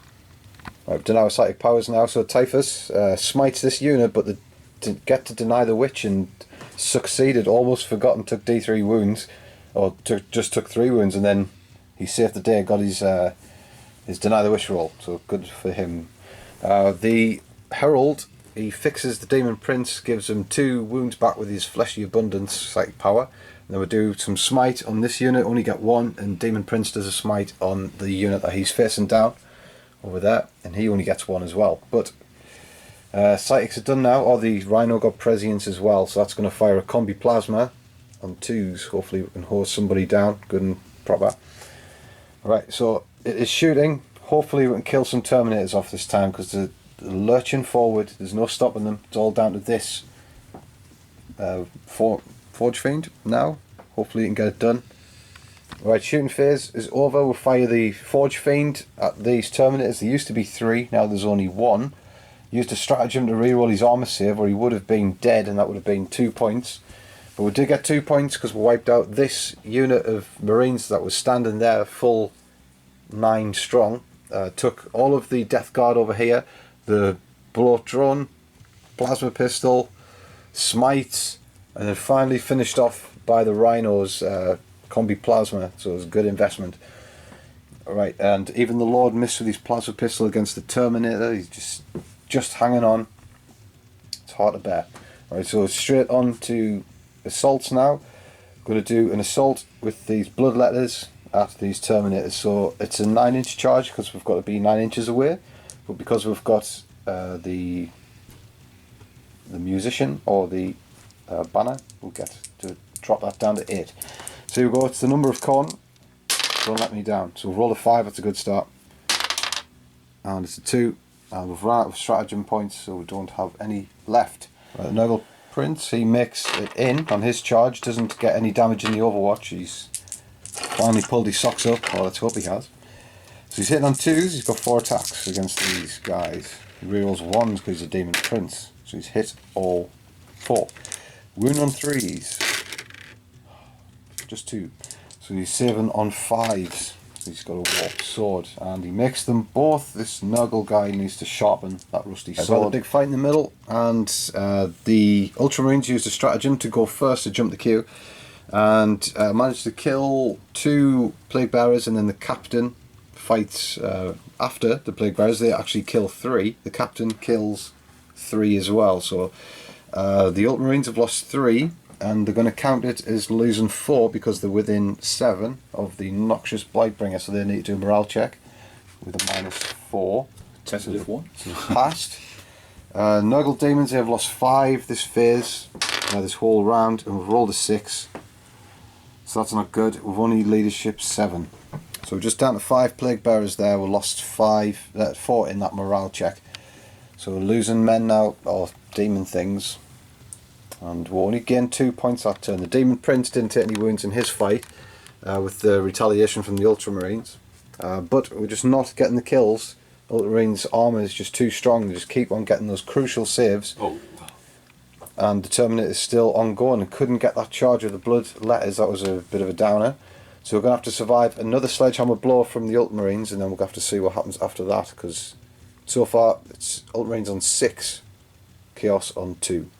Right, we've done our static powers now. So Typhus smites this unit, but to get to deny the witch and succeeded, almost forgot and took D3 wounds, or just took 3 wounds, and then he saved the day, got his deny the wish roll, so good for him. The Herald, he fixes the Demon Prince, gives him 2 wounds back with his Fleshy Abundance psychic power. And then we'll do some smite on this unit, only get 1, and Demon Prince does a smite on the unit that he's facing down over there, and he only gets 1 as well. But psychics are done now, or the Rhino got prescience as well, so that's going to fire a combi plasma on 2s. Hopefully we can hose somebody down good and proper. Right, so it is shooting. Hopefully we can kill some Terminators off this time, because they're lurching forward. There's no stopping them. It's all down to this Forge Fiend now. Hopefully you can get it done. Right, shooting phase is over. We'll fire the Forge Fiend at these Terminators. There used to be 3, now there's only 1. Used a stratagem to reroll his armor save, or he would have been dead, and that would have been 2 points. But we did get 2 points because we wiped out this unit of Marines that was standing there full 9 strong. Took all of the Death Guard over here, the Bloat Drone, Plasma Pistol, Smite, and then finally finished off by the Rhinos Combi Plasma, so it was a good investment. Alright, and even the Lord missed with his Plasma Pistol against the Terminator. He's just hanging on. It's hard to bear. Alright, so straight on to assaults now. Going to do an assault with these Bloodletters at these Terminators. So it's a 9-inch charge because we've got to be 9 inches away, but because we've got the Musician or the Banner, we'll get to drop that down to 8. So here we go, it's the number of corn. Don't let me down. So we've rolled a 5, that's a good start. And it's a 2. And we've run out of stratagem points, so we don't have any left. Right, the Nurgle Prince, he makes it in on his charge, doesn't get any damage in the Overwatch. He's finally pulled his socks up, or let's hope he has. So he's hitting on 2s, he's got 4 attacks against these guys. He rerolls 1s because he's a Demon Prince, so he's hit all 4. Wound on 3s, just 2. So he's saving on 5s. So he's got a warped sword, and he makes them both. This Nurgle guy needs to sharpen that rusty sword. A big fight in the middle, and the Ultramarines used a stratagem to go first to jump the queue, and managed to kill 2 Plague Bearers, and then the captain fights after the Plague Bearers. They actually kill 3. The captain kills 3 as well. So the Ultramarines have lost 3. And they're going to count it as losing 4 because they're within 7 of the Noxious Blightbringer, so they need to do a morale check with a -4. Tentative 1. So passed. Nurgle Demons, they have lost 5 this phase, this whole round, and we've rolled a 6. So that's not good. We've only leadership 7. So we're just down to 5 Plague Bearers there. We lost 4 in that morale check. So we're losing men now, or demon things. And we'll only gain 2 points that turn. The Demon Prince didn't take any wounds in his fight with the retaliation from the Ultramarines. But we're just not getting the kills. Ultramarines' armour is just too strong. They just keep on getting those crucial saves. Oh. And the Terminator is still ongoing and couldn't get that charge of the blood letters. That was a bit of a downer. So we're going to have to survive another sledgehammer blow from the Ultramarines, and then we'll have to see what happens after that, because so far it's Ultramarines on 6, Chaos on 2.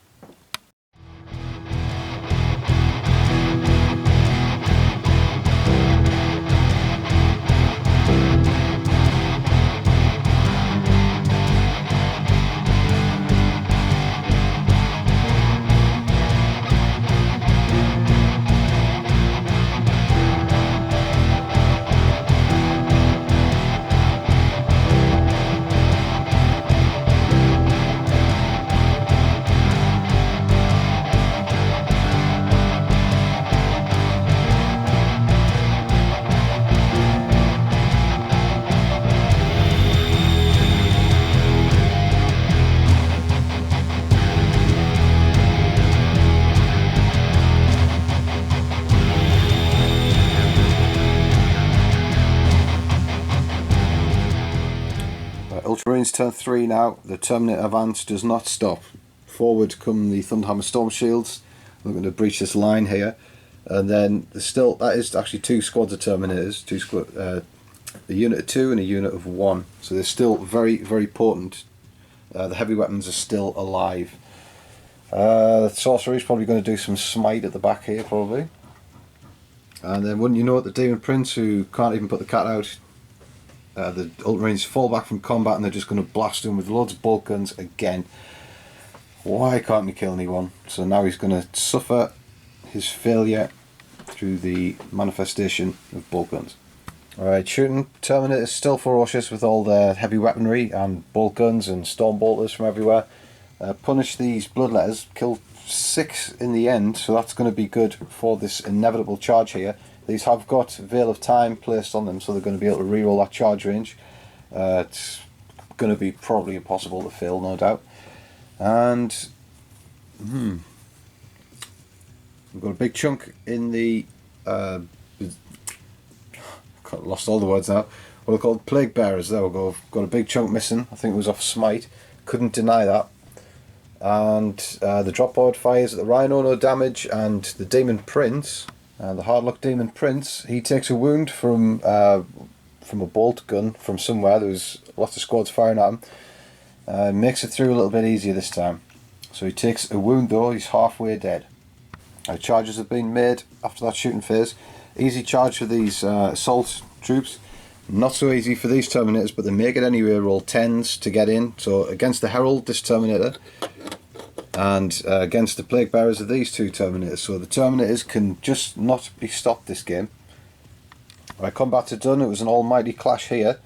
Ultramarines turn 3 now. The Terminator advance does not stop. Forward come the Thunderhammer Storm Shields. We're going to breach this line here. And then there's still, that is actually 2 squads of Terminators. A unit of 2 and a unit of 1. So they're still very, very potent. The heavy weapons are still alive. The Sorcery is probably going to do some smite at the back here, probably. And then wouldn't you know it, the Demon Prince, who can't even put the cat out, the Ultramarines fall back from combat and they're just going to blast him with loads of bolt guns again. Why can't he kill anyone? So now he's going to suffer his failure through the manifestation of bolt guns. Alright, shooting Terminator is still ferocious with all their heavy weaponry and bolt guns and storm bolters from everywhere. Punish these bloodletters, kill 6 in the end, so that's going to be good for this inevitable charge here. These have got Veil of Time placed on them, so they're going to be able to reroll that charge range. It's going to be probably impossible to fail, no doubt. And we've got a big chunk in the lost all the words now. What are called Plague Bearers. There we go. Got a big chunk missing. I think it was off Smite. Couldn't deny that. And the drop board fires at the Rhino, no damage, and the Demon Prince, the Hardlock Demon Prince, he takes a wound from a bolt gun from somewhere. There was lots of squads firing at him. Makes it through a little bit easier this time. So he takes a wound though, he's halfway dead. Charges have been made after that shooting phase. Easy charge for these assault troops. Not so easy for these Terminators, but they make it anyway. Roll 10s to get in. So against the Herald, this Terminator, and against the Plague Bearers of these 2 Terminators. So the Terminators can just not be stopped this game. Right, combats are done. It was an almighty clash here.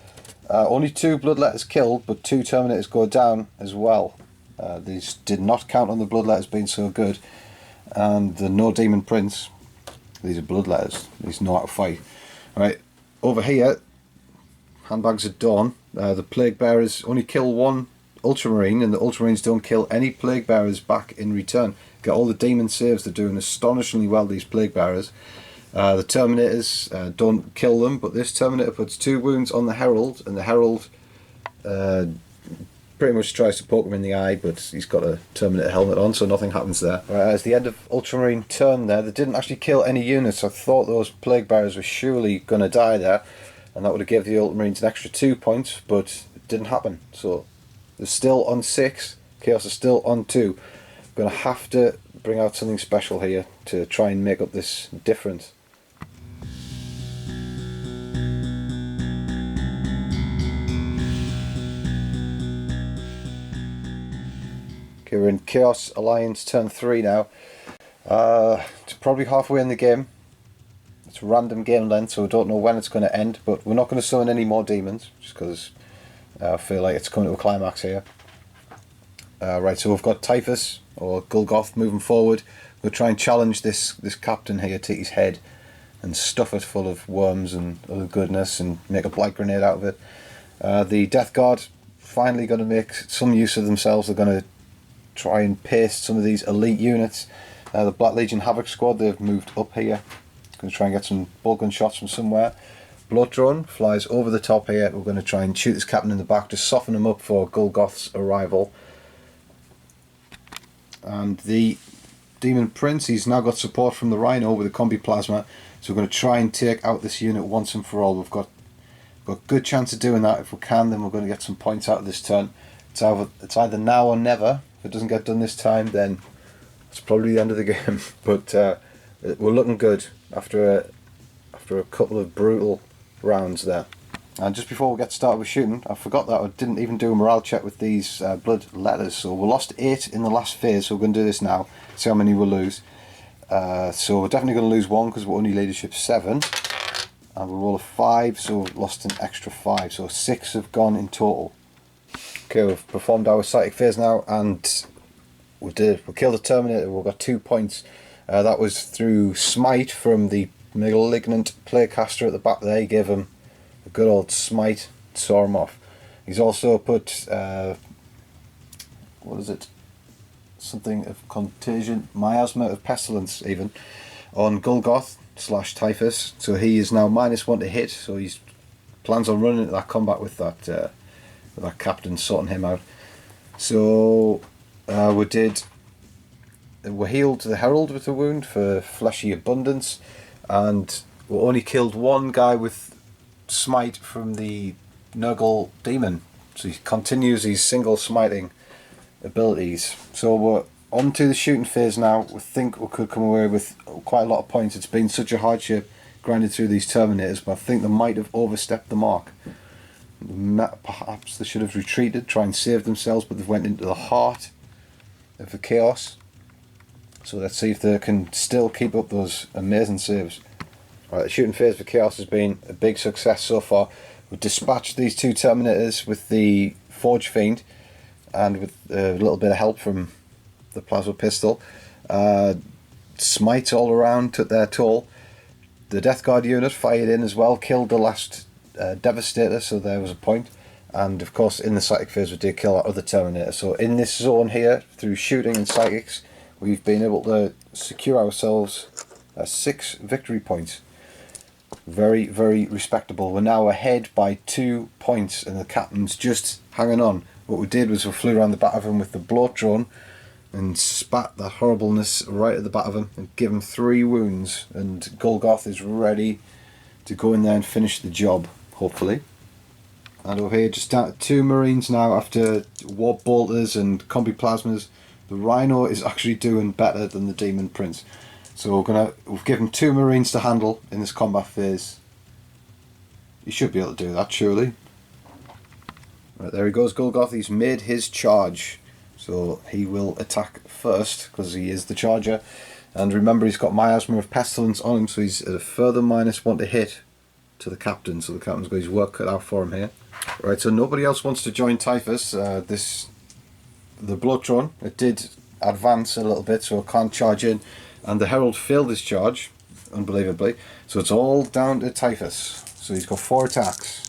Only 2 Bloodletters killed, but 2 Terminators go down as well. These did not count on the Bloodletters being so good. And the no Demon Prince. These are Bloodletters. These know how to fight. Right, over here, Handbags at Dawn. The Plague Bearers only kill 1 Ultramarine, and the Ultramarines don't kill any Plague Bearers back in return. Get all the demon saves. They're doing astonishingly well, these Plague Bearers. The Terminators don't kill them, but this Terminator puts 2 wounds on the Herald, and the Herald pretty much tries to poke him in the eye, but he's got a Terminator helmet on, so nothing happens there. Right, as the end of Ultramarine turn there, they didn't actually kill any units. I thought those Plague Bearers were surely going to die there, and that would have given the Ultramarines an extra 2 points, but it didn't happen. So they're still on 6, Chaos is still on 2. Going to have to bring out something special here to try and make up this difference. Okay, we're in Chaos Alliance turn 3 now. It's probably halfway in the game. It's random game length, so we don't know when it's going to end, but we're not going to summon any more demons, just because I feel like it's coming to a climax here. Right, so we've got Typhus, or Gulgoth, moving forward. We'll try and challenge this captain here, take his head, and stuff it full of worms and other goodness, and make a blight grenade out of it. The Death Guard, finally going to make some use of themselves. They're going to try and paste some of these elite units. The Black Legion Havoc Squad, they've moved up here. Going to try and get some bolt gun shots from somewhere. Blood Drone flies over the top here. We're going to try and shoot this captain in the back to soften him up for Gulgoth's arrival. And the Demon Prince, he's now got support from the Rhino with a combi plasma, so we're going to try and take out this unit once and for all. We've got a good chance of doing that. If we can, then we're going to get some points out of this turn. It's either now or never. If it doesn't get done this time, then it's probably the end of the game. But we're looking good after a couple of brutal rounds there. And just before we get started with shooting, I forgot that I didn't even do a morale check with these blood letters. So we lost 8 in the last phase, so we're going to do this now, see how many we'll lose. So we're definitely going to lose 1 because we're only leadership 7. And we'll roll a 5, so we've lost an extra 5. So 6 have gone in total. Okay, we've performed our psychic phase now, and we killed the Terminator. We've got 2 points. That was through Smite from the Malignant Playcaster at the back there. He gave him a good old smite, saw him off. He's also put what is it? Something of contagion, miasma of pestilence even, on Gulgoth / Typhus. So he is now -1 to hit. So he plans on running into that combat with that that captain sorting him out. So we healed the Herald with a wound for fleshy abundance, and we only killed one guy with smite from the Nurgle demon. So he continues his single smiting abilities. So we're on to the shooting phase now. We think we could come away with quite a lot of points. It's been such a hardship grinding through these Terminators, but I think they might have overstepped the mark. Perhaps they should have retreated, try and save themselves, but they've went into the heart of the chaos. So let's see if they can still keep up those amazing saves. Right, the shooting phase for Chaos has been a big success so far. We've dispatched these two Terminators with the Forge Fiend and with a little bit of help from the Plasma Pistol. Smites all around took their toll. The Death Guard unit fired in as well, killed the last Devastator, so there was a point. And of course in the Psychic phase we did kill our other Terminator. So in this zone here, through shooting and Psychics, we've been able to secure ourselves 6 victory points. Very, very respectable. We're now ahead by 2 points and the captain's just hanging on. What we did was we flew around the back of him with the bloat drone and spat the horribleness right at the back of him and give him 3 wounds, and Golgoth is ready to go in there and finish the job, hopefully. And over here just down to 2 Marines now after Warp Bolters and Combi Plasmas. The Rhino is actually doing better than the Demon Prince. So we've given 2 Marines to handle in this combat phase. He should be able to do that, surely. Right, there he goes, Golgoth. He's made his charge. So he will attack first, because he is the charger. And remember, he's got Miasma of Pestilence on him, so he's at a further -1 to hit to the captain. So the captain's got his work cut out for him here. Right, so nobody else wants to join Typhus. The Bloodtron, it did advance a little bit, so it can't charge in, and the Herald failed his charge, unbelievably, so it's all down to Typhus. So he's got 4 attacks,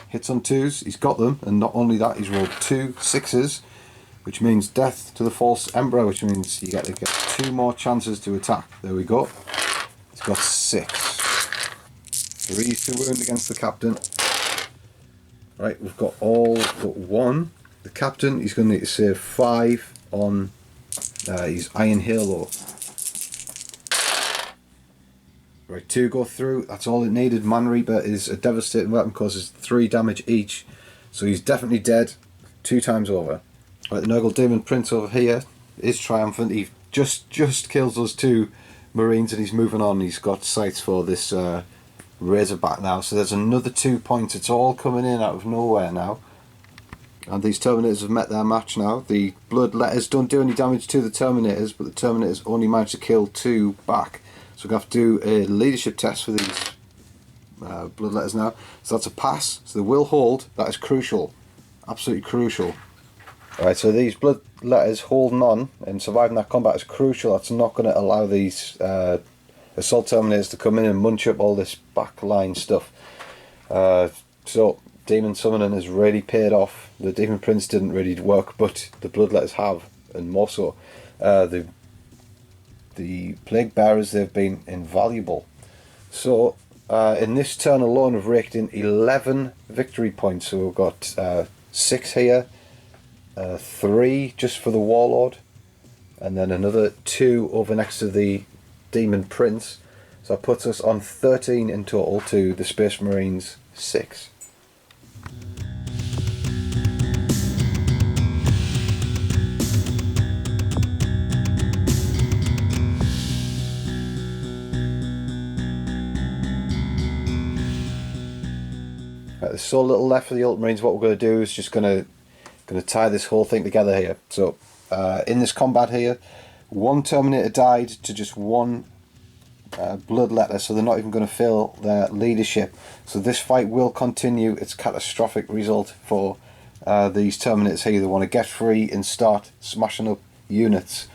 hits on 2s, he's got them, and not only that, he's rolled 2 6s, which means death to the False Emperor, which means you get to get 2 more chances to attack. There we go, he's got 6. 3 to wound against the captain. Right, we've got all but 1. The captain, he's going to need to save 5 on his Iron Halo. Right, 2 go through, that's all it needed. Man Reaper is a devastating weapon, causes 3 damage each. So he's definitely dead 2 times over. Right, the Nurgle Demon Prince over here is triumphant. He just kills those 2 Marines and he's moving on. He's got sights for this Razorback now. So there's another 2 points. It's all coming in out of nowhere now. And these Terminators have met their match now. The Blood Letters don't do any damage to the Terminators, but the Terminators only manage to kill 2 back. So we're going to have to do a leadership test for these Blood Letters now. So that's a pass, so they will hold. That is crucial, absolutely crucial. Alright, so these Blood Letters holding on and surviving that combat is crucial. That's not going to allow these Assault Terminators to come in and munch up all this backline stuff. So Demon Summoning has really paid off. The Demon Prince didn't really work, but the Bloodletters have, and more so. The Plague Bearers, they've been invaluable. So in this turn alone we've raked in 11 victory points. So we've got 6 here, 3 just for the Warlord, and then another 2 over next to the Demon Prince. So that puts us on 13 in total to the Space Marines 6. There's so little left for the Ultramarines. What we're going to do is just going to tie this whole thing together here. So in this combat here, 1 Terminator died to just 1 Blood Letter, so they're not even going to fill their leadership. So this fight will continue. It's a catastrophic result for these Terminators here. They want to get free and start smashing up units.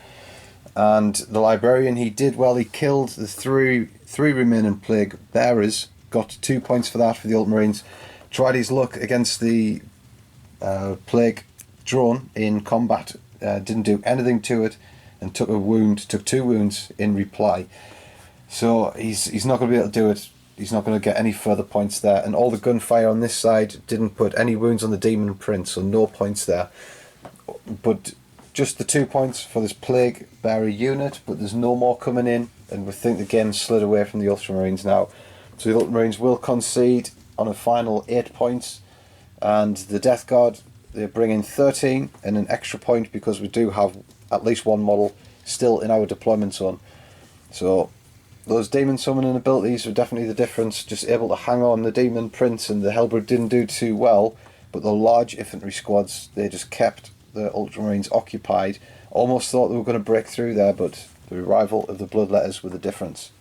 And the Librarian, he did well. He killed the three remaining Plague Bearers. Got 2 points for that for the Ultramarines. Tried his luck against the Plague Drone in combat. Didn't do anything to it and took 2 wounds in reply. So he's not going to be able to do it he's not going to get any further points there. And all the gunfire on this side didn't put any wounds on the demon print, so no points there. But just the 2 points for this plague bearer unit, but there's no more coming in, and we think again slid away from the Ultramarines now. So the Ultramarines will concede on a final 8 points, and the Death Guard, they bring in 13 and an extra point because we do have at least one model still in our deployment zone. So those demon summoning abilities are definitely the difference, just able to hang on the demon prince, and the Hellbrood didn't do too well, but the large infantry squads, they just kept the Ultramarines occupied. Almost thought they were going to break through there, but the arrival of the Bloodletters were the difference.